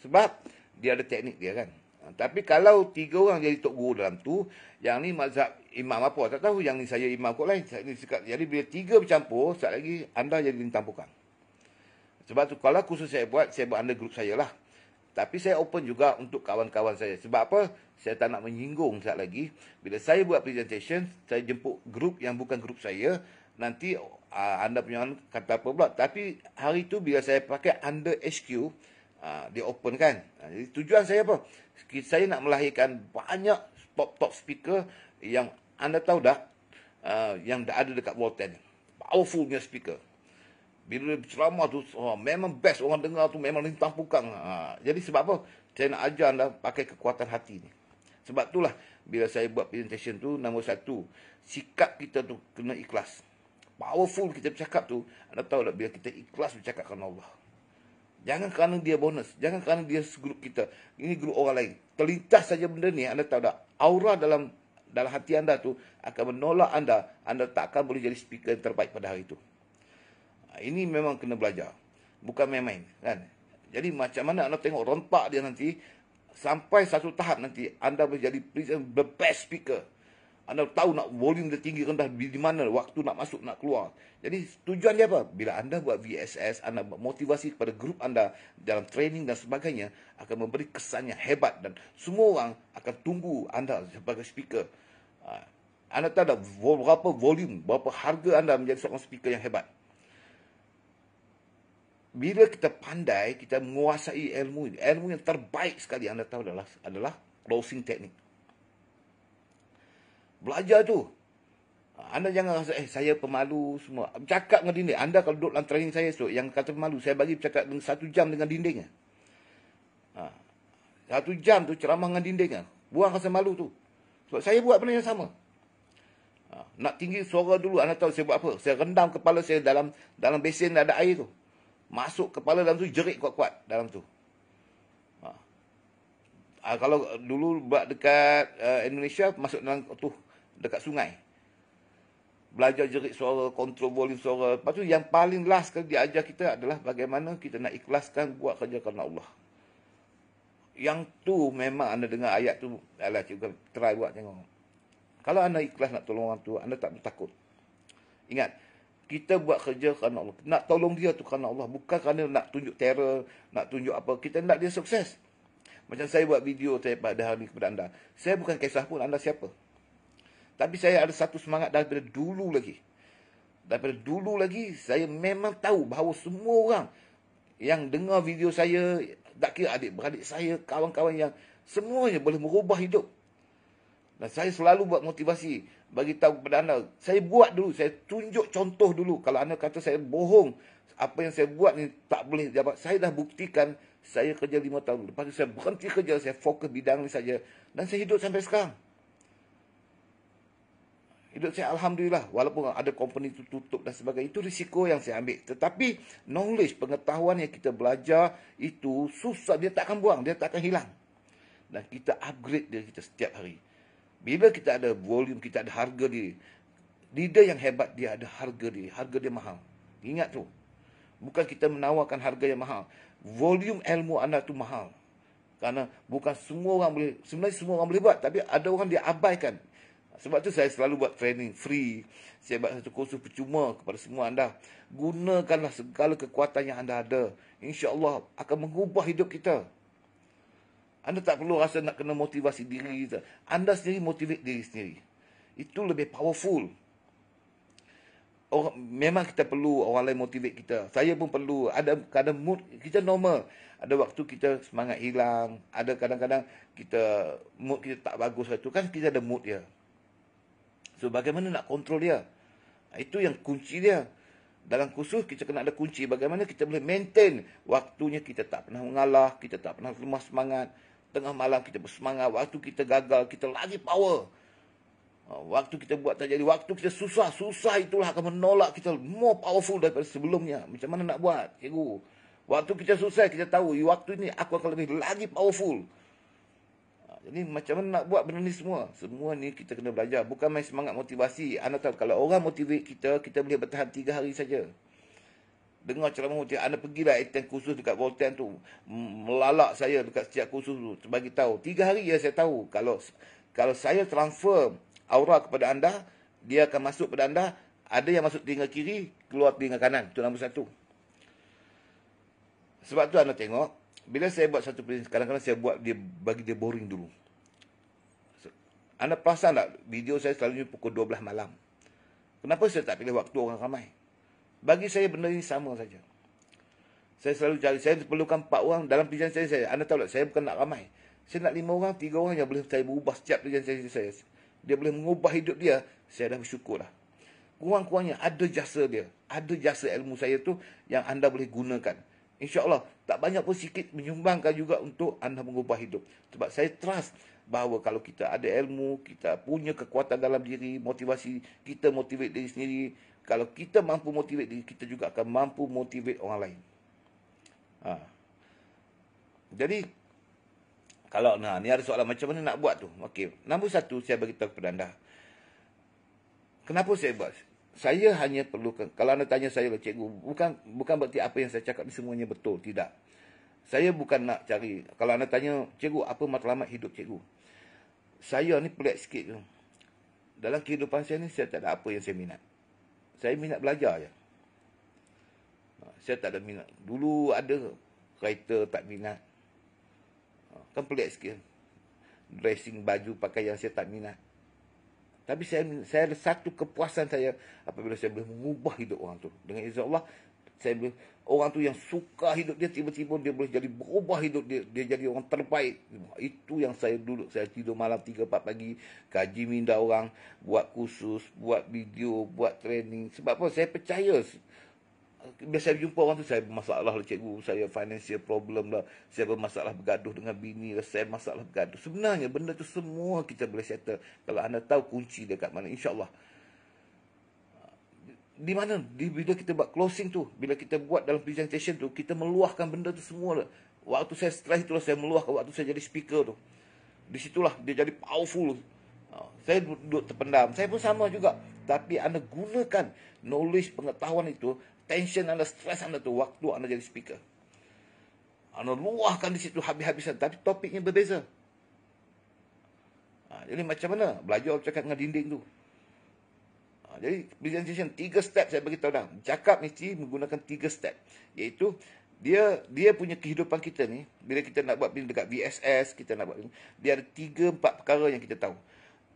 Sebab, dia ada teknik dia kan. Tapi kalau 3 orang jadi tok guru dalam tu, yang ni mazhab imam apa, tak tahu, yang ni saya imam kot lain. Jadi bila 3 bercampur, sekali lagi anda jadi lintang pukang. Sebab tu kalau khusus saya buat under group saya lah. Tapi saya open juga untuk kawan-kawan saya. Sebab apa? Saya tak nak menyinggung sekali lagi. Bila saya buat presentation, saya jemput grup yang bukan grup saya. Nanti anda punya kata apa pula. Tapi hari tu bila saya pakai under HQ, dia open kan. Jadi tujuan saya apa? Saya nak melahirkan banyak top speaker yang anda tahu dah, yang dah ada dekat World 10. Powerful punya speaker. Bila ceramah tu, memang best. Orang dengar tu memang lintang pukang. Jadi sebab apa? Saya nak ajar anda pakai kekuatan hati ni. Sebab itulah, bila saya buat presentation tu, nombor 1, sikap kita tu kena ikhlas. Powerful kita bercakap tu, anda tahu tak, bila kita ikhlas bercakap kerana Allah. Jangan kerana dia bonus. Jangan kerana dia grup kita. Ini grup orang lain. Terlintas saja benda ni, anda tahu tak? Aura dalam hati anda tu akan menolak anda. Anda tak akan boleh jadi speaker yang terbaik pada hari itu. Ini memang kena belajar. Bukan main-main. Kan? Jadi macam mana anda tengok rentak dia nanti, sampai satu tahap nanti, anda boleh jadi the best speaker. Anda tahu nak volume dia tinggi rendah di mana, waktu nak masuk, nak keluar. Jadi tujuan dia apa? Bila anda buat VSS, anda motivasi kepada grup anda dalam training dan sebagainya, akan memberi kesan yang hebat dan semua orang akan tunggu anda sebagai speaker. Anda tahu tak berapa volume, berapa harga anda menjadi seorang speaker yang hebat. Bila kita pandai, kita menguasai ilmu yang terbaik sekali anda tahu adalah closing technique. Belajar tu. Anda jangan rasa, saya pemalu semua. Bercakap dengan dinding. Anda kalau duduk dalam training saya, yang kata pemalu, saya bagi bercakap 1 jam dengan dinding. 1 jam tu ceramah dengan dinding. Buang rasa malu tu. Sebab saya buat benda yang sama. Nak tinggi suara dulu. Anda tahu saya buat apa? Saya rendam kepala saya dalam besen ada air tu. Masuk kepala dalam tu, jerit kuat-kuat dalam tu. Kalau dulu buat dekat Indonesia, masuk dalam tu, dekat sungai. Belajar jerit suara, kontrol volume suara. Lepas tu yang paling last kali dia ajar kita adalah bagaimana kita nak ikhlaskan buat kerja kerana Allah. Yang tu memang anda dengar ayat tu, alah cikgu try buat tengok. Kalau anda ikhlas nak tolong orang tu, anda tak bertakut. Ingat, Kita buat kerja kerana Allah. Nak tolong dia tu kerana Allah. Bukan kerana nak tunjuk terror, nak tunjuk apa. Kita nak dia sukses. Macam saya buat video saya pada hari ini kepada anda. Saya bukan kisah pun anda siapa. Tapi saya ada satu semangat daripada dulu lagi. Daripada dulu lagi, saya memang tahu bahawa semua orang yang dengar video saya, tak kira adik-beradik saya, kawan-kawan yang semuanya boleh merubah hidup. Dan saya selalu buat motivasi, bagi tahu kepada anda, saya buat dulu, saya tunjuk contoh dulu. Kalau anda kata saya bohong, apa yang saya buat ni tak boleh dapat. Saya dah buktikan, saya kerja 5 tahun. Lepas tu saya berhenti kerja, saya fokus bidang ni saja. Dan saya hidup sampai sekarang. Hidup saya Alhamdulillah, walaupun ada company itu tutup dan sebagainya, itu risiko yang saya ambil. Tetapi knowledge, pengetahuan yang kita belajar itu susah, dia tak akan buang, dia tak akan hilang. Dan kita upgrade diri kita setiap hari. Bila kita ada volume, kita ada harga diri. Leader yang hebat, dia ada harga diri, harga dia mahal. Ingat tu. Bukan kita menawarkan harga yang mahal. Volume ilmu anda tu mahal. Kerana bukan semua orang boleh, sebenarnya semua orang boleh buat, tapi ada orang dia abaikan. Sebab tu saya selalu buat training free. Saya buat satu kursus percuma kepada semua anda. Gunakanlah segala kekuatan yang anda ada. InsyaAllah akan mengubah hidup kita. Anda tak perlu rasa nak kena motivasi diri kita. Anda sendiri motivate diri sendiri. Itu lebih powerful. Memang kita perlu orang lain motivate kita. Saya pun perlu. Ada kadang mood kita normal. Ada waktu kita semangat hilang. Ada kadang-kadang kita mood kita tak bagus. Itu kan kita ada mood dia. So, bagaimana nak kontrol dia? Itu yang kunci dia. Dalam kursus, kita kena ada kunci. Bagaimana kita boleh maintain waktunya. Kita tak pernah mengalah. Kita tak pernah lemah semangat. Tengah malam kita bersemangat. Waktu kita gagal, kita lagi power. Waktu kita buat tak jadi. Waktu kita susah. Susah itulah akan menolak kita. More powerful daripada sebelumnya. Macam mana nak buat, cikgu? Waktu kita susah, kita tahu. Waktu ini aku akan lebih lagi powerful. Jadi macam mana nak buat benda ni semua? Semua ni kita kena belajar. Bukan main semangat motivasi. Anda tahu kalau orang motivate kita, kita boleh bertahan 3 hari saja. Dengar ceramah motivasi. Anda pergilah attend kursus dekat Voltan tu. Melalak saya dekat setiap kursus tu. Bagi tahu. 3 hari ya saya tahu. Kalau saya transfer aura kepada anda, dia akan masuk kepada anda. Ada yang masuk telinga kiri, keluar telinga kanan. Itu nombor 1. Sebab tu anda tengok. Bila saya buat satu presentasi, kadang-kadang saya buat dia bagi dia boring dulu. Anda perasan tak? Video saya selalunya pukul 12 malam. Kenapa saya tak pilih waktu orang ramai? Bagi saya benda ini sama saja. Saya selalu cari, saya perlukan 4 orang dalam presentasi saya. Anda tahu tak, saya bukan nak ramai. Saya nak 5 orang, 3 orang yang boleh saya berubah setiap presentasi saya. Dia boleh mengubah hidup dia, saya dah bersyukur lah. Kurang-kurangnya ada jasa dia. Ada jasa ilmu saya tu yang anda boleh gunakan. InsyaAllah, tak banyak pun sikit menyumbangkan juga untuk anda mengubah hidup. Sebab saya trust bahawa kalau kita ada ilmu, kita punya kekuatan dalam diri, motivasi, kita motivate diri sendiri. Kalau kita mampu motivate diri, kita juga akan mampu motivate orang lain. Jadi, kalau ni ada soalan macam mana nak buat tu. Okey, nombor 1 saya beritahu kepada anda. Kenapa saya buat? Saya hanya perlukan, kalau anda tanya saya, cikgu, bukan berarti apa yang saya cakap ni semuanya betul. Tidak. Saya bukan nak cari, kalau anda tanya, cikgu, apa matlamat hidup cikgu? Saya ni pelik sikit tu. Dalam kehidupan saya ni, saya tak ada apa yang saya minat. Saya minat belajar je. Saya tak ada minat. Dulu ada kereta tak minat. Kan pelik sikit. Dressing baju, pakaian saya tak minat. Tapi saya ada satu kepuasan saya apabila saya boleh mengubah hidup orang tu. Dengan izin Allah, saya boleh, orang tu yang suka hidup dia, tiba-tiba dia boleh jadi berubah hidup dia. Dia jadi orang terbaik. Itu yang saya dulu. Saya tidur malam 3-4 pagi, kaji minda orang, buat kursus, buat video, buat training. Sebab apa? Saya percaya. Bila saya jumpa orang tu, saya bermasalah lah cikgu, saya financial problem lah, saya bermasalah bergaduh dengan bini lah, saya masalah bergaduh. Sebenarnya benda tu semua kita boleh settle kalau anda tahu kunci dia kat mana, insyaAllah. Di mana? Bila kita buat closing tu, bila kita buat dalam presentation tu, kita meluahkan benda tu semua lah. Waktu saya stres itulah saya meluahkan, waktu saya jadi speaker tu. Di situlah dia jadi powerful. Saya duduk terpendam, saya pun sama juga. Tapi anda gunakan knowledge, pengetahuan itu, tension anda, stres anda tu, waktu anda jadi speaker. Anda luahkan di situ habis-habisan. Tapi topiknya berbeza. Jadi macam mana? Belajar bercakap dengan dinding tu. Jadi presentation 3 step saya bagi tahu dah. Cakap mesti menggunakan 3 step. Iaitu dia punya kehidupan kita ni, bila kita nak buat dekat VSS, kita nak buat dia ada 3-4 perkara yang kita tahu.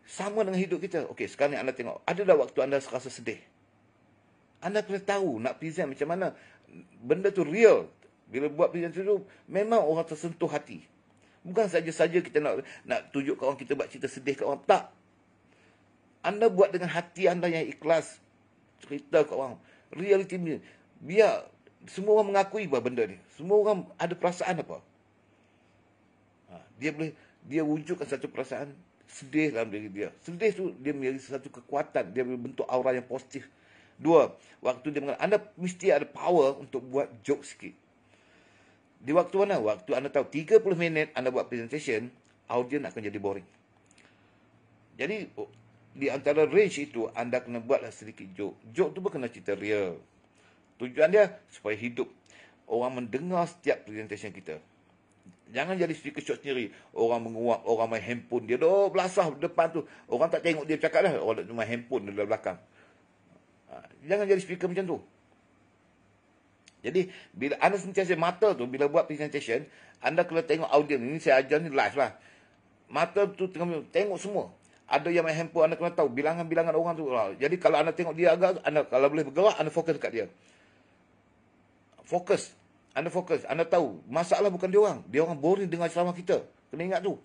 Sama dengan hidup kita. Okey, sekarang ni anda tengok, ada dah waktu anda rasa sedih. Anda kena tahu nak present macam mana. Benda tu real. Bila buat presentation tu memang orang tersentuh hati. Bukan saja-saja kita nak tunjuk ke orang kita buat cerita sedih ke orang. Tak. Anda buat dengan hati anda yang ikhlas. Cerita ke orang. Reality ni. Biar semua orang mengakui bahawa benda ni. Semua orang ada perasaan apa. Dia wujudkan satu perasaan sedih dalam diri dia. Sedih tu dia menjadi satu kekuatan. Dia bentuk aura yang positif. 2. Waktu dia mengatakan, anda mesti ada power untuk buat joke sikit. Di waktu mana? Waktu anda tahu 30 minit anda buat presentation, audience akan jadi boring. Jadi, di antara range itu, anda kena buatlah sedikit joke. Joke tu pun kena cerita real. Tujuan dia, supaya hidup. Orang mendengar setiap presentation kita. Jangan jadi speaker shot sendiri. Orang menguap, orang main handphone. Dia dah belasah depan tu. Orang tak tengok dia cakap dah. Orang main handphone di belakang. Jangan jadi speaker macam tu. Jadi, bila anda sentiasa mata tu, bila buat presentation, anda kena tengok audience. Ini saya ajar ni live lah. Mata tu tengok semua. Ada yang main handphone, anda kena tahu bilangan-bilangan orang tu. Jadi, kalau anda tengok dia agak, anda kalau boleh bergerak, anda fokus dekat dia. Fokus. Anda fokus. Anda tahu, masalah bukan dia orang. Dia orang boring dengar ceramah kita. Kena ingat tu.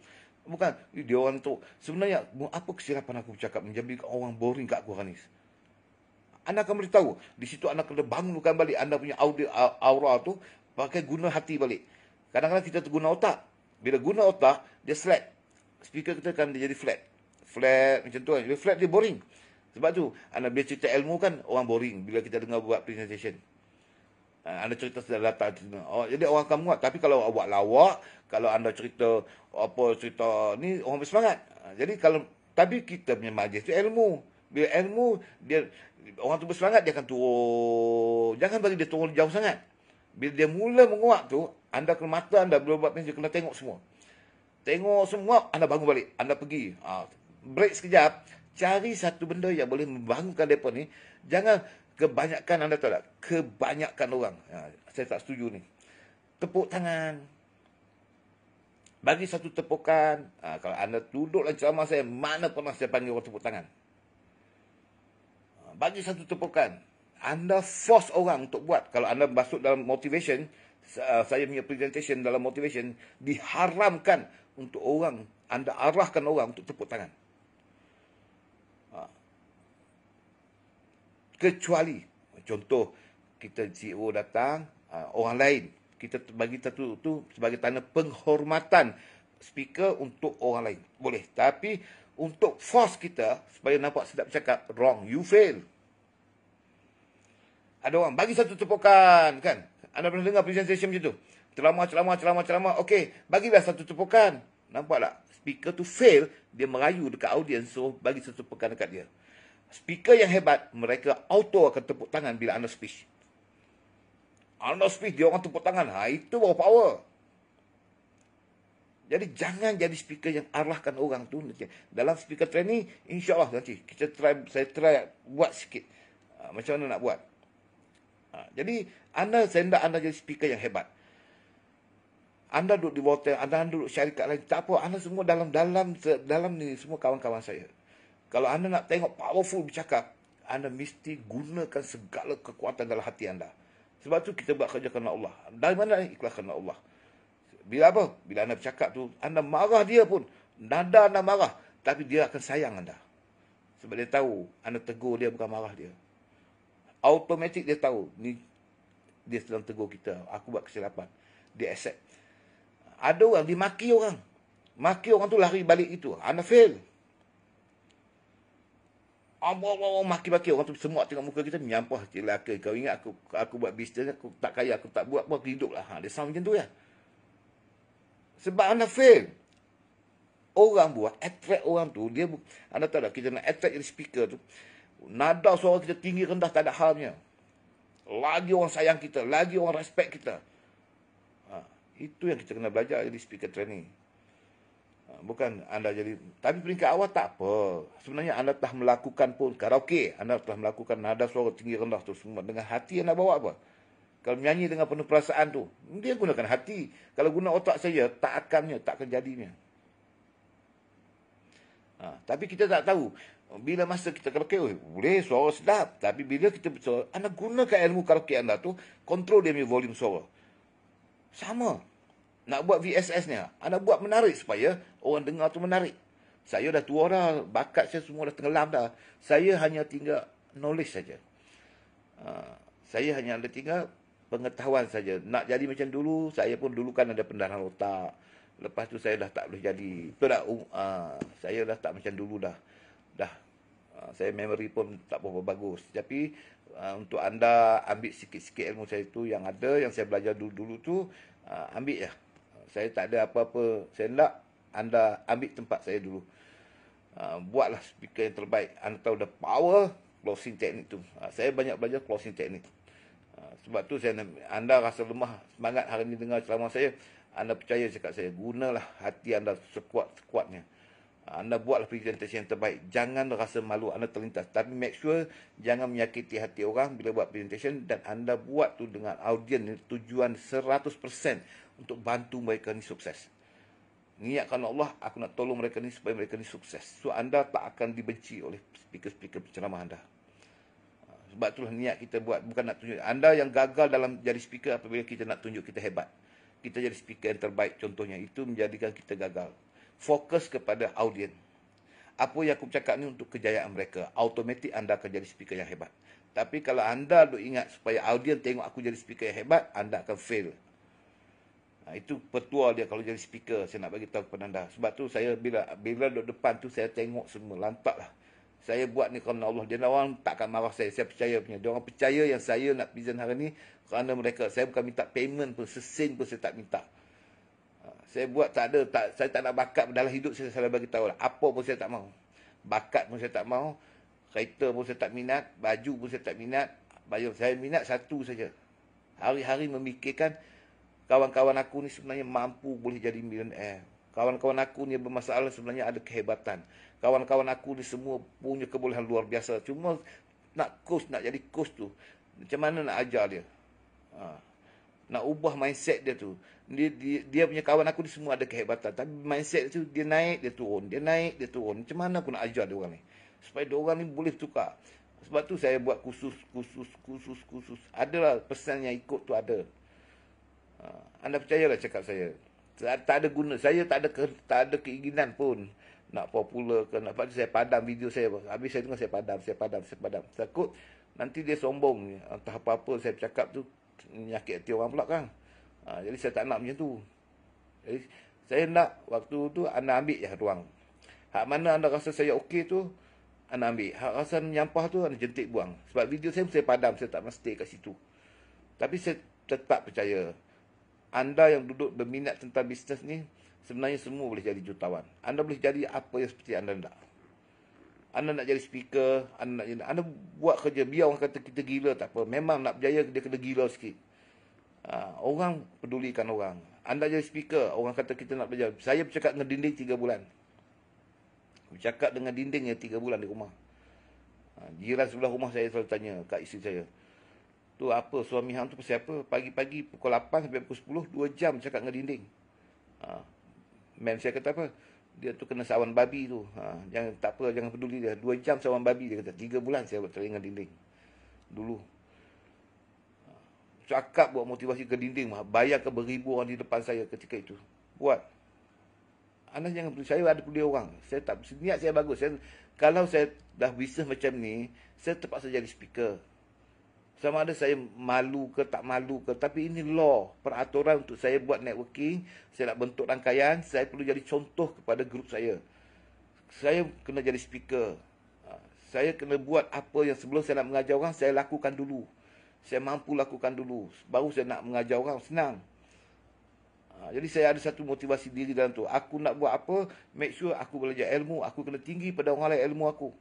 Bukan, dia orang tu. Sebenarnya, apa kesilapan aku bercakap menjadi orang boring kat aku, Hanis? Anda akan beritahu. Di situ anda kena bangunkan balik anda punya aura tu. Pakai guna hati balik. Kadang-kadang kita terguna otak. Bila guna otak, dia flat. Speaker kita kan dia jadi flat. Flat macam tu kan. Bila flat dia boring. Sebab tu, anda bila cerita ilmu kan, orang boring. Bila kita dengar buat presentation. Anda cerita sudah datang. Jadi orang akan muat. Tapi kalau buat lawak, kalau anda cerita ni, orang bersemangat. Jadi kalau, tapi kita punya majlis tu ilmu. Bila ilmu, orang tu bersemangat, dia akan turun. Jangan bagi dia turun jauh sangat. Bila dia mula menguap tu, anda kena mata anda belum buat macam kena tengok semua. Tengok semua, anda bangun balik. Anda pergi. Break sekejap. Cari satu benda yang boleh membangunkan mereka ni. Jangan kebanyakan, anda tahu tak? Kebanyakan orang. Saya tak setuju ni. Tepuk tangan. Bagi satu tepukan. Kalau anda duduk dalam ceramah saya, mana pernah saya panggil orang tepuk tangan? Bagi satu tepukan. Anda force orang untuk buat. Kalau anda masuk dalam motivation, saya punya presentation dalam motivation, diharamkan untuk orang, anda arahkan orang untuk tepuk tangan. Kecuali, contoh, kita CEO datang, orang lain, kita bagi satu tu sebagai tanda penghormatan speaker untuk orang lain. Boleh. Tapi, untuk force kita, supaya nampak sedap cakap, wrong, you fail. Ada orang, bagi satu tepukan, kan? Anda pernah dengar presentation macam tu? Ceramah. Okey, bagilah satu tepukan. Nampak tak? Speaker tu fail, dia merayu dekat audience, so bagi satu tepukan dekat dia. Speaker yang hebat, mereka auto akan tepuk tangan bila anda speech. Anda speech, dia orang tepuk tangan. Itu baru power. Jadi jangan jadi speaker yang arahkan orang tu. Dalam speaker training, insyaAllah nanti saya try buat sikit. Macam mana nak buat. Jadi saya nak anda jadi speaker yang hebat. Anda duduk di hotel, anda duduk syarikat lain, tak apa. Anda semua dalam ni semua kawan-kawan saya. Kalau anda nak tengok powerful bercakap, anda mesti gunakan segala kekuatan dalam hati anda. Sebab tu kita buat kerja kerana Allah. Dari mana ikhlas kerana Allah? Bila apa? Bila anda bercakap tu, anda marah dia pun. Nada anda marah. Tapi dia akan sayang anda. Sebab dia tahu, anda tegur dia bukan marah dia. Automatik dia tahu, ni dia sedang tegur kita. Aku buat kesilapan. Dia accept. Ada orang, dia maki orang. Maki orang tu lari balik itu. Anda fail. Maki-maki orang tu semua tengok muka kita, menyampah celaka. Kau ingat aku buat bisnes, aku tak kaya, aku tak buat apa, hidup lah. Dia sama macam tu ya. Sebab anda fail. Orang buat, attract orang tu, anda tahu tak, kita nak attract jadi speaker tu, nada suara kita tinggi rendah tak ada halnya. Lagi orang sayang kita, lagi orang respect kita. Itu yang kita kena belajar jadi speaker training. Bukan anda jadi, tapi peringkat awal tak apa. Sebenarnya anda telah melakukan pun karaoke, anda telah melakukan nada suara tinggi rendah tu semua dengan hati anda bawa apa? Kalau menyanyi dengan penuh perasaan tu, dia gunakan hati. Kalau guna otak saya, tak akannya, tak akan jadinya. Tapi kita tak tahu. Bila masa kita karaoke, boleh suara sedap. Tapi bila kita bersuara, anda gunakan ilmu karaoke anda tu, kontrol dia punya volume suara. Sama. Nak buat VSS-nya, anda buat menarik supaya orang dengar tu menarik. Saya dah tua dah, bakat saya semua dah tenggelam dah. Saya hanya tinggal knowledge saja. Saya hanya ada tinggal pengetahuan saja. Nak jadi macam dulu, saya pun dulu kan ada pendarahan otak. Lepas tu saya dah tak boleh jadi. Betul tak? Saya dah tak macam dulu dah. Saya memory pun tak berapa bagus. Tapi untuk anda ambil sikit-sikit ilmu saya tu yang ada, yang saya belajar dulu-dulu tu, ambil je. Saya tak ada apa-apa. Saya nak anda ambil tempat saya dulu. Buatlah speaker yang terbaik. Anda tahu the power closing teknik tu. Saya banyak belajar closing teknik. Sebab tu anda rasa lemah semangat hari ni dengar ceramah saya, anda percaya cakap saya, gunalah hati anda sekuat-kuatnya. Anda buatlah presentation yang terbaik. Jangan rasa malu anda terlintas. Tapi make sure jangan menyakiti hati orang bila buat presentation. Dan anda buat tu dengan audien tujuan 100% untuk bantu mereka ni sukses. Niatkan Allah, aku nak tolong mereka ni supaya mereka ni sukses. So anda tak akan dibenci oleh speaker-speaker penceramah anda. Sebab itulah niat kita buat. Bukan nak tunjuk. Anda yang gagal dalam jadi speaker apabila kita nak tunjuk kita hebat. Kita jadi speaker yang terbaik contohnya. Itu menjadikan kita gagal. Fokus kepada audien. Apa yang aku cakap ni untuk kejayaan mereka. Automatik anda akan jadi speaker yang hebat. Tapi kalau anda duk ingat supaya audien tengok aku jadi speaker yang hebat, anda akan fail. Itu petua dia kalau jadi speaker. Saya nak bagi tahu kepada anda. Sebab tu saya bila duduk depan tu saya tengok semua. Lantak lah. Saya buat ni kerana Allah. Dia orang takkan marah saya. Saya percaya punya. Dia orang percaya yang saya nak present hari ni kerana mereka. Saya bukan minta payment pun. Sesen pun saya tak minta. Saya buat saya tak nak bakat dalam hidup saya bagi tahu lah. Apa pun saya tak mau. Bakat pun saya tak mau. Kereta pun saya tak minat. Baju pun saya tak minat. Baju saya minat satu saja. Hari-hari memikirkan kawan-kawan aku ni sebenarnya mampu boleh jadi millionaire. Kawan-kawan aku ni bermasalah sebenarnya ada kehebatan. Kawan-kawan aku ni semua punya kebolehan luar biasa. Cuma nak jadi coach tu. Macam mana nak ajar dia? Nak ubah mindset dia tu. Dia punya kawan aku ni semua ada kehebatan. Tapi mindset tu dia naik, dia turun. Dia naik, dia turun. Macam mana aku nak ajar dia orang ni? Supaya dia orang ni boleh tukar. Sebab tu saya buat kursus. Adalah pesan yang ikut tu ada. Anda percayalah cakap saya. Tak ada guna. Saya tak ada keinginan pun nak popular ke nak saya padam video saya. Habis saya dengar saya padam. Takut nanti dia sombong. Entah apa-apa saya cakap tu menyakit hati orang pula kan. Jadi saya tak nak macam tu. Jadi saya nak waktu tu anda ambil je ruang. Hak mana anda rasa saya okey tu anda ambil. Hak rasa menyampah tu anda jentik buang. Sebab video saya padam, saya tak mesti kat situ. Tapi saya tetap percaya anda yang duduk berminat tentang bisnes ni sebenarnya semua boleh jadi jutawan. Anda boleh jadi apa yang seperti anda nak. Anda nak jadi speaker, anda buat kerja. Biar orang kata kita gila tak apa. Memang nak berjaya dia kena gila sikit. Orang pedulikan orang. Anda jadi speaker, orang kata kita nak belajar. Saya bercakap dengan dinding 3 bulan. Bercakap dengan dinding yang 3 bulan di rumah. Jiran sebelah rumah saya selalu tanya kat isteri saya. Tu apa suami hang tu pasal apa? Pagi-pagi pukul 8 sampai pukul 10, 2 jam cakap dengan dinding. Man saya kata apa? Dia tu kena sawan babi tu. Jangan tak apa, jangan peduli dia. 2 jam sawan babi dia kata. 3 bulan saya buat telinga dinding. Dulu. Cakap buat motivasi ke dinding. Bayangkan beribu orang di depan saya ketika itu. Buat. Anda jangan peduli. Saya ada peduli orang. Saya tak, niat saya bagus. Kalau saya dah bisnes macam ni, saya terpaksa jadi speaker. Sama ada saya malu ke tak malu ke. Tapi ini law. Peraturan untuk saya buat networking. Saya nak bentuk rangkaian. Saya perlu jadi contoh kepada grup saya. Saya kena jadi speaker. Saya kena buat apa yang sebelum saya nak mengajar orang, saya lakukan dulu. Saya mampu lakukan dulu. Baru saya nak mengajar orang. Senang. Jadi saya ada satu motivasi diri dalam tu. Aku nak buat apa, make sure aku belajar ilmu. Aku kena tinggi pada orang lain ilmu aku.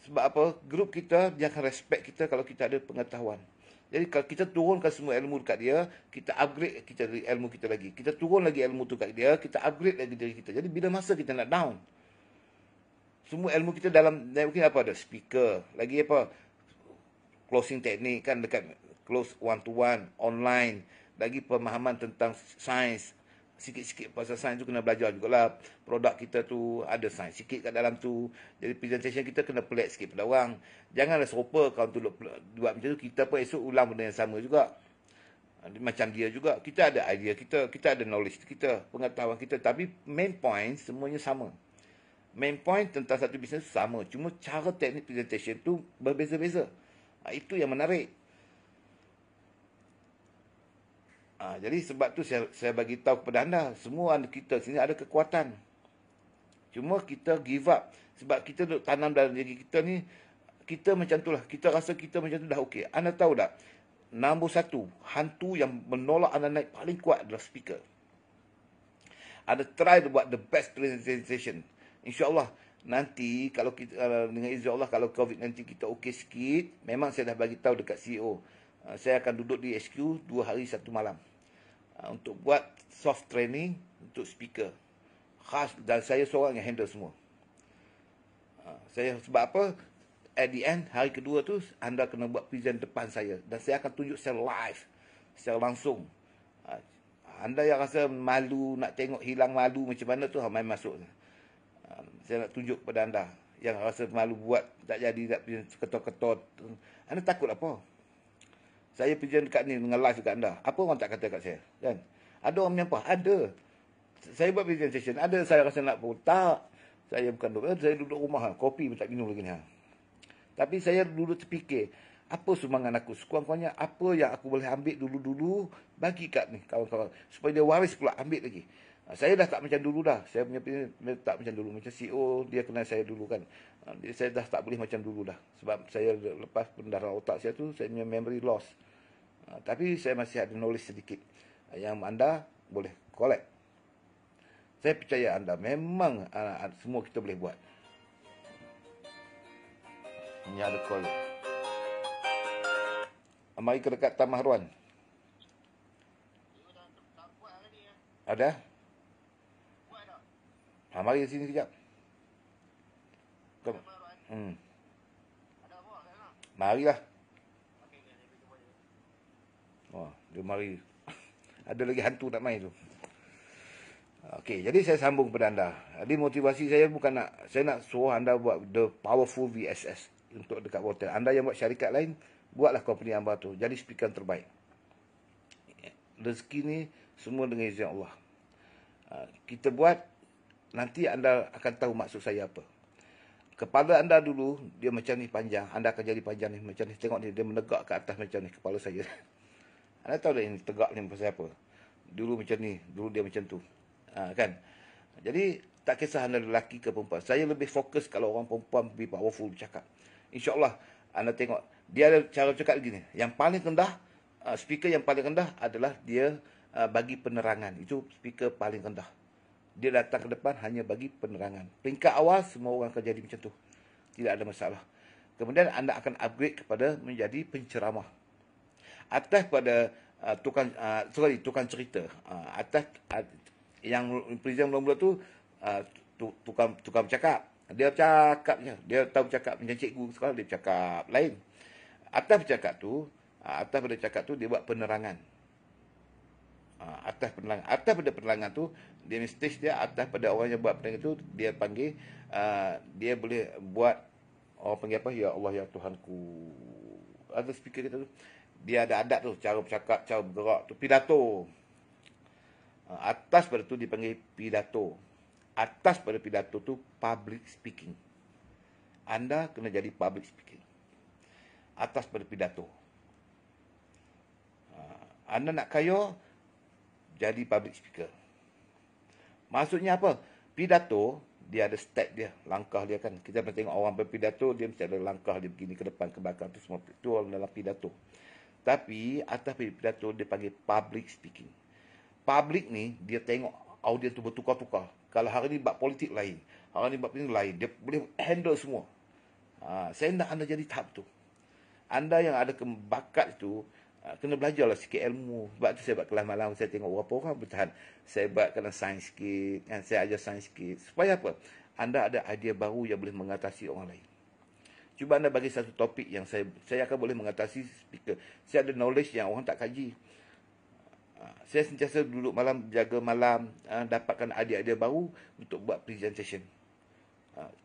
Sebab apa? Grup kita, dia akan respect kita kalau kita ada pengetahuan. Jadi kalau kita turunkan semua ilmu dekat dia, kita upgrade ilmu kita lagi. Kita turun lagi ilmu tu kat dia, kita upgrade lagi diri kita. Jadi bila masa kita nak down, semua ilmu kita dalam networking apa ada? Speaker, lagi apa? Closing teknik kan dekat close one to one, online, lagi pemahaman tentang sains. Sikit-sikit pasal sains tu kena belajar jugalah. Produk kita tu ada sains sikit kat dalam tu. Jadi presentation kita kena pelik sikit pada orang. Janganlah serupa kau tu buat macam tu, kita pun esok ulang benda yang sama juga. Macam dia juga. Kita ada idea kita ada knowledge kita, pengetahuan kita. Tapi main point semuanya sama. Main point tentang satu bisnes sama. Cuma cara teknik presentation tu berbeza-beza. Itu yang menarik. Jadi sebab tu saya bagi tahu kepada anda, semua kita sini ada kekuatan. Cuma kita give up. Sebab kita duk tanam dalam diri kita ni, kita macam tu lah. Kita rasa kita macam tu dah okey. Anda tahu tak? Nombor satu, hantu yang menolak anda naik paling kuat adalah speaker. Anda try to buat the best presentation. InsyaAllah nanti kalau kita dengan izin Allah, kalau COVID-19 kita okey sikit, memang saya dah bagi tahu dekat CEO. Saya akan duduk di HQ 2 hari 1 malam. Untuk buat soft training untuk speaker. Khas, dan saya seorang yang handle semua. Saya sebab apa? At the end, hari kedua tu, anda kena buat present depan saya. Dan saya akan tunjuk secara live. Secara langsung. Anda yang rasa malu, nak tengok hilang malu macam mana tu, main masuk. Saya nak tunjuk kepada anda. Yang rasa malu buat, tak jadi, tak ketot-ketot. Anda takut apa? Saya present dekat ni dengan live dekat anda. Apa orang tak kata kat saya? Kan? Ada orang menyampah? Ada. Saya buat presentation. Ada saya rasa nak pun. Tak. Saya bukan duduk. Saya duduk rumah. Kopi pun tak minum lagi ni. Tapi saya duduk terfikir. Apa sumbangan aku? Sekurang-kurangnya apa yang aku boleh ambil dulu-dulu. Bagi kat ni kawan-kawan. Supaya dia waris pula ambil lagi. Saya dah tak macam dulu dah. Saya punya tak macam dulu. Macam CEO dia kenal saya dulu kan. Saya dah tak boleh macam dulu dah. Sebab saya lepas pendarahan otak saya tu, saya punya memory loss. Tapi saya masih ada knowledge sedikit. Yang anda boleh collect. Saya percaya anda memang semua kita boleh buat. Ini ada call. Mari ke dekat Taman Haruan. Ada? Mari ke sini sekejap. Marilah. Dia mari. Ada lagi hantu nak main tu. Okey, jadi saya sambung kepada anda. Jadi motivasi saya bukan saya nak suruh anda buat the powerful VSS untuk dekat hotel. Anda yang buat syarikat lain, buatlah company anda tu. Jadi speaker terbaik. Rezeki ni semua dengan izin Allah. Kita buat, nanti anda akan tahu maksud saya apa. Kepala anda dulu, dia macam ni panjang. Anda akan jadi panjang ni. Macam ni. Tengok ni, dia menegak ke atas macam ni. Kepala saya. Anda tahu tak ini tegak ni pasal apa? Dulu macam ni. Dulu dia macam tu. Kan? Jadi, tak kisah anda lelaki ke perempuan. Saya lebih fokus kalau orang perempuan lebih powerful bercakap. InsyaAllah, anda tengok. Dia ada cara cakap begini. Yang paling rendah, speaker yang paling rendah adalah dia bagi penerangan. Itu speaker paling rendah. Dia datang ke depan hanya bagi penerangan. Peringkat awal, semua orang akan jadi macam tu. Tidak ada masalah. Kemudian anda akan upgrade kepada menjadi penceramah. Atas pada tukang cerita. Atas yang present mula-mula tu tukang bercakap. Dia cakap je. Dia tahu bercakap macam cikgu sekolah, dia bercakap lain. Atas bercakap tu, atas pada cakap tu dia buat penerangan. Atas pada penerangan tu, dia stage dia atas pada orang yang buat penerangan tu, dia panggil dia boleh buat, orang panggil apa? Ya Allah ya Tuhanku. Ada speaker kita tu. Dia ada adat tu, cara bercakap, cara bergerak tu, pidato. Atas pada tu dipanggil pidato. Atas pada pidato tu public speaking. Anda kena jadi public speaking. Atas pada pidato. Anda nak kaya, jadi public speaker. Maksudnya apa? Pidato, dia ada step dia, langkah dia kan. Kita pernah tengok orang berpidato, dia mesti ada langkah dia begini ke depan, ke belakang. Itu semua itu dalam pidato. Tapi atas pidato dia panggil public speaking. Public ni dia tengok audiens tu bertukar-tukar. Kalau hari ni bab politik lain, hari ni bab ini lain, dia boleh handle semua. Saya nak anda jadi tahap tu. Anda yang ada bakat tu, Kena belajarlah sikit ilmu. Sebab tu saya buat kelas malam, saya tengok berapa orang bertahan. Saya buat kena sains sikit, kan? Saya ajar sains sikit. Supaya apa? Anda ada idea baru yang boleh mengatasi orang lain. Cuba anda bagi satu topik yang saya akan boleh mengatasi speaker. Saya ada knowledge yang orang tak kaji. Saya sentiasa duduk malam, jaga malam, dapatkan idea-idea baru untuk buat presentation.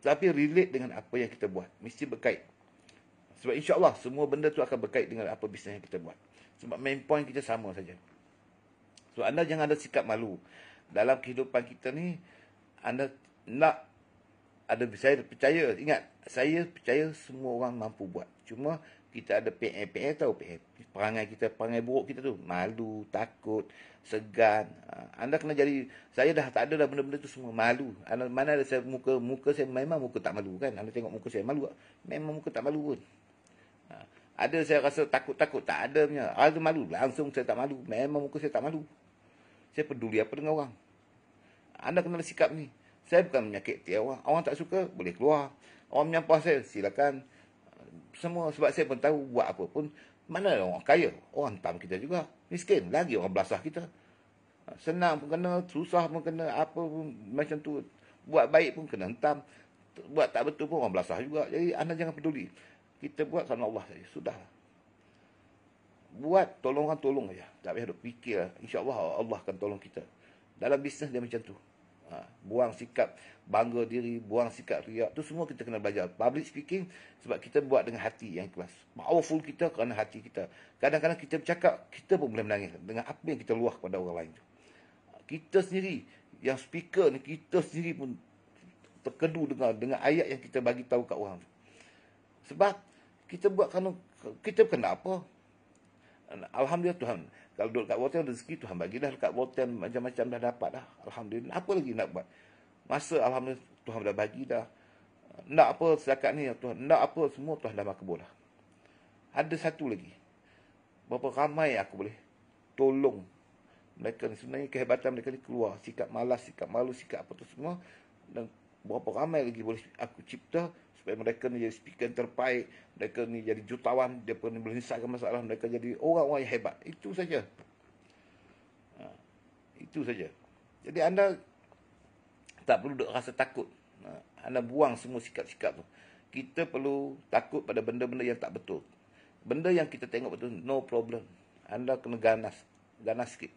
Tapi relate dengan apa yang kita buat. Mesti berkait. Sebab insya-Allah semua benda tu akan berkait dengan apa bisnes yang kita buat. Sebab main point kita sama saja. So anda jangan ada sikap malu. Dalam kehidupan kita ni, anda nak ada, saya percaya, ingat, saya percaya semua orang mampu buat. Cuma kita ada PA tahu PA. Perangai kita, perangai buruk kita tu. Malu, takut, segan. Anda kena jadi, saya dah tak ada dah benda-benda tu semua. Malu. Mana ada saya, muka saya memang muka tak malu kan. Anda tengok muka saya malu tak? Memang muka tak malu pun. Ada saya rasa takut-takut, tak ada punya. Ada malu, langsung saya tak malu. Memang muka saya tak malu. Saya peduli apa dengan orang. Anda kena ada sikap ni. Saya bukan menyakiti orang. Orang tak suka, boleh keluar. Orang menyampah saya, silakan. Semua, sebab saya pun tahu buat apa pun. Mana orang kaya? Orang hentam kita juga. Miskin, lagi orang belasah kita. Senang pun kena, susah pun kena, apa pun macam tu. Buat baik pun kena hentam. Buat tak betul pun orang belasah juga. Jadi anda jangan peduli. Kita buat kerana Allah saja. Sudah. Buat, tolong orang, tolong saja. Tak payah duk fikir. InsyaAllah Allah akan tolong kita. Dalam bisnes dia macam tu. Buang sikap bangga diri, buang sikap riak. Tu semua kita kena belajar. Public speaking, sebab kita buat dengan hati yang ikhlas. Powerful kita kerana hati kita. Kadang-kadang kita bercakap, kita pun boleh menangis dengan apa yang kita luah kepada orang lain. Kita sendiri, yang speaker ni, kita sendiri pun terkedu dengan ayat yang kita bagi tahu kat orang. Sebab kita buat kerana kita bukan nak apa. Alhamdulillah Tuhan. Kalau duduk kat Volten rezeki Tuhan bagi dah, dekat Volten macam-macam dah dapat dah. Alhamdulillah. Apa lagi nak buat? Masa alhamdulillah Tuhan dah bagi dah. Nak apa setakat ni Tuhan? Nak apa semua Tuhan dah makbul dah. Ada satu lagi. Berapa ramai aku boleh tolong mereka ni. Sebenarnya kehebatan mereka ni keluar. Sikap malas, sikap malu, sikap apa tu semua. Dan berapa ramai lagi boleh aku cipta supaya mereka ni jadi speaker terbaik, mereka ni jadi jutawan, dia pun boleh menyelesaikan masalah, mereka jadi orang-orang yang hebat. Itu saja. Itu saja. Jadi anda tak perlu duk rasa takut. Anda buang semua sikap-sikap tu. Kita perlu takut pada benda-benda yang tak betul. Benda yang kita tengok betul, no problem. Anda kena ganas sikit.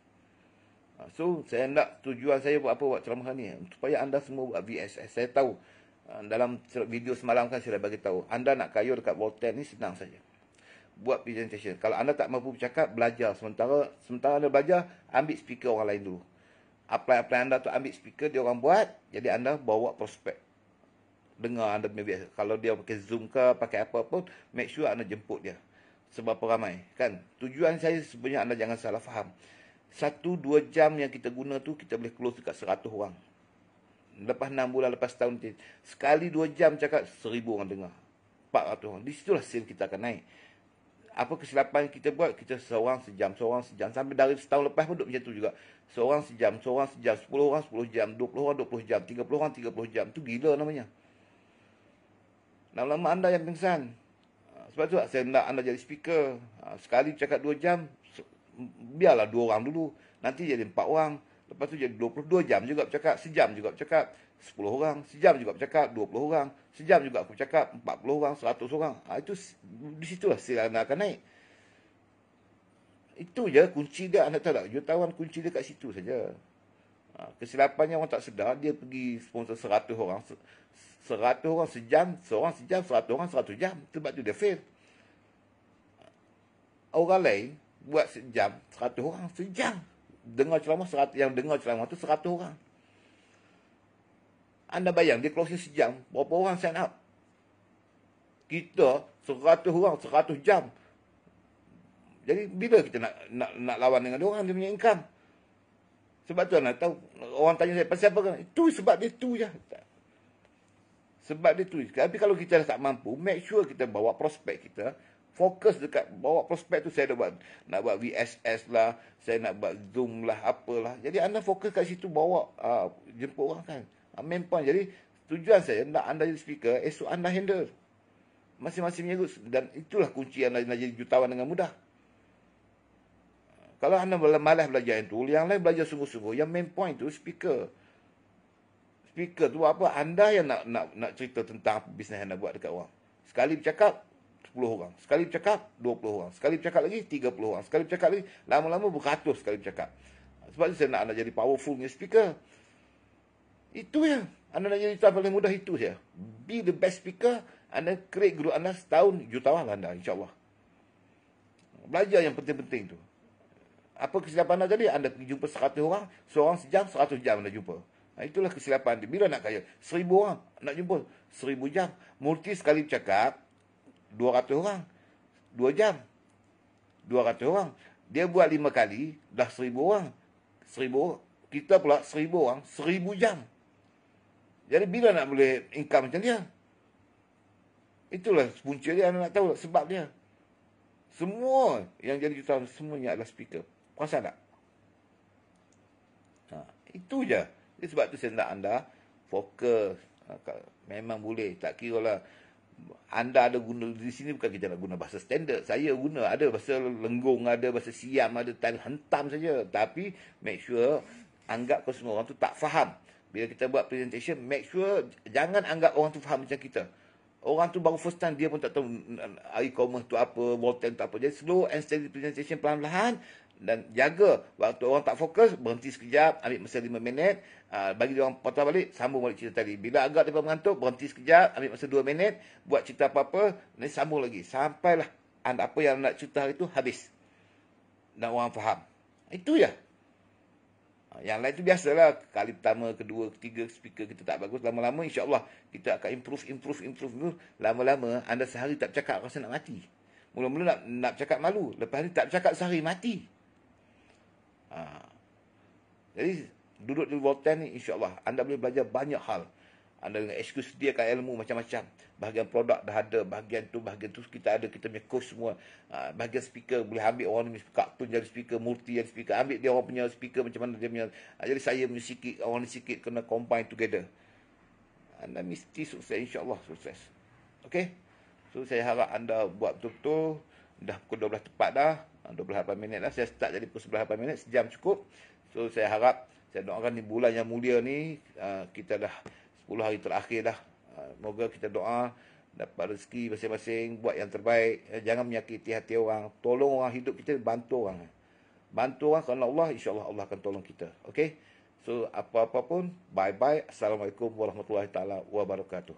So, saya nak tujuan saya buat apa, buat ceramah ni, supaya anda semua buat VSS. Saya tahu, dalam video semalam kan saya dah bagi tahu, anda nak kaya dekat Volten ni senang saja. Buat presentation. Kalau anda tak mampu bercakap, belajar. Sementara anda belajar, ambil speaker orang lain dulu. Apply anda tu ambil speaker, dia orang buat, jadi anda bawa prospek. Dengar anda punya biasa. Kalau dia pakai Zoom ke, pakai apa pun, make sure anda jemput dia. Seberapa ramai, kan? Tujuan saya sebenarnya anda jangan salah faham. 1-2 jam yang kita guna tu, kita boleh close dekat 100 orang. Lepas 6 bulan, lepas tahun, sekali 2 jam cakap 1000 orang dengar. 400 orang. Di situlah sale kita akan naik. Apa kesilapan kita buat, kita seorang sejam. Sampai dari setahun lepas pun duduk macam tu juga. Seorang sejam. 10 orang 10 jam, 20 orang 20 jam, 30 orang 30 jam. Tu gila namanya. Lama-lama anda yang pingsan. Sebab tu saya nak anda jadi speaker. Sekali cakap 2 jam, biarlah 2 orang dulu. Nanti jadi 4 orang. Lepas tu jadi 22 jam juga bercakap. Sejam juga bercakap. 10 orang. Sejam juga bercakap. 20 orang. Sejam juga aku bercakap. 40 orang. 100 orang. Itu di situlah sila anda akan naik. Itu je kunci dia. Anda tahu tak? Jutawan kunci dia kat situ saja. Kesilapannya orang tak sedar. Dia pergi sponsor 100 orang. 100 orang sejam. Seorang sejam. 100 orang 100 jam. Sebab tu dia fail. Orang lain buat sejam. 100 orang sejam. Dengar ceramah 100, yang dengar ceramah tu 100 orang. Anda bayang dia closing sejam, berapa orang sign up? Kita 100 orang 100 jam. Jadi bila kita nak lawan dengan dia orang, dia punya income. Sebab tu anda tahu, orang tanya saya pasal apa kan? Itu sebab dia tu je. Sebab dia tu. Tapi kalau kita tak mampu, make sure kita bawa prospek kita. Fokus dekat bawa prospek tu. Saya nak buat VSS lah, saya nak buat Zoom lah, apalah. Jadi anda fokus kat situ, bawa jemput orang kan. Main point. Jadi tujuan saya nak anda jadi speaker, esok anda handle masing-masing punya. Dan itulah kunci anda nak jadi jutawan dengan mudah. Kalau anda malas belajar yang tu, yang lain belajar sungguh-sungguh. Yang main point tu speaker. Speaker tu apa? Anda yang nak cerita tentang bisnes yang nak buat dekat orang. Sekali bercakap, 10 orang. Sekali bercakap, 20 orang. Sekali bercakap lagi, 30 orang. Sekali bercakap lagi, lama-lama beratus sekali bercakap. Sebab tu saya nak anda jadi powerful punya speaker. Itu ya. Anda nak jadi paling mudah itu saja. Be the best speaker. Anda create guru anda setahun, jutawan anda, insyaAllah. Belajar yang penting-penting tu. Apa kesilapan anda tadi? Anda pergi jumpa 100 orang, seorang sejam, 100 jam anda jumpa. Itulah kesilapan dia. Bila nak kaya? 1000 orang nak jumpa. 1000 jam. Multi sekali bercakap, 200 orang. 2 jam. 200 orang. Dia buat 5 kali, dah 1000 orang. 1000 orang. Kita pula 1000 orang, 1000 jam. Jadi bila nak boleh income macam dia? Itulah punca dia, anda nak tahu sebab dia. Semua yang jadi jutawan, semuanya adalah speaker. Perasan tak? Itu je. Jadi sebab tu saya nak anda fokus. Memang boleh. Tak kira lah. Anda ada guna di sini, bukan kita nak guna bahasa standard. Saya guna. Ada bahasa lenggung, ada bahasa siam, ada tali hentam saja. Tapi make sure anggap kau semua orang tu tak faham. Bila kita buat presentation, make sure jangan anggap orang tu faham macam kita. Orang tu baru first time, dia pun tak tahu e-commerce tu apa, Volten tu apa. Jadi slow and steady presentation perlahan-lahan. Dan jaga waktu orang tak fokus, berhenti sekejap, ambil masa 5 minit, bagi dia orang patah balik, sambung balik cerita tadi. Bila agak dia mengantuk, berhenti sekejap, ambil masa 2 minit, buat cerita apa-apa, dan sambung lagi. Sampailah anda apa yang nak cerita hari itu habis. Dan orang faham. Itu ya. Yang lain tu biasalah. Kali pertama, kedua, ketiga, speaker kita tak bagus. Lama-lama insyaAllah kita akan improve. Lama-lama anda sehari tak bercakap, rasa nak mati. Mula-mula nak bercakap malu. Lepas ni tak bercakap sehari, mati. Jadi duduk di Volten ni insyaAllah anda boleh belajar banyak hal. Anda dengan excuse sediakan ilmu macam-macam. Bahagian produk dah ada, bahagian tu kita ada, kita punya coach semua. Bahagian speaker boleh ambil orang ni kartun jadi speaker, multi jadi speaker, ambil dia orang punya speaker macam mana dia punya. Jadi saya punya sikit, orang ni sikit, kena combine together. Anda mesti sukses, insyaAllah sukses. Okay? So saya harap anda buat betul-betul. Dah pukul 12 tepat dah. 28 minit dah. Saya start jadi pukul 18 minit. Sejam cukup. So saya harap, saya doakan ni bulan yang mulia ni, kita dah 10 hari terakhir dah. Moga kita doa dapat rezeki masing-masing, buat yang terbaik. Jangan menyakiti hati orang. Tolong orang hidup kita, bantu orang. Bantu orang kerana Allah, insyaAllah Allah akan tolong kita. Okay? So apa-apa pun, bye-bye. Assalamualaikum warahmatullahi taala wabarakatuh.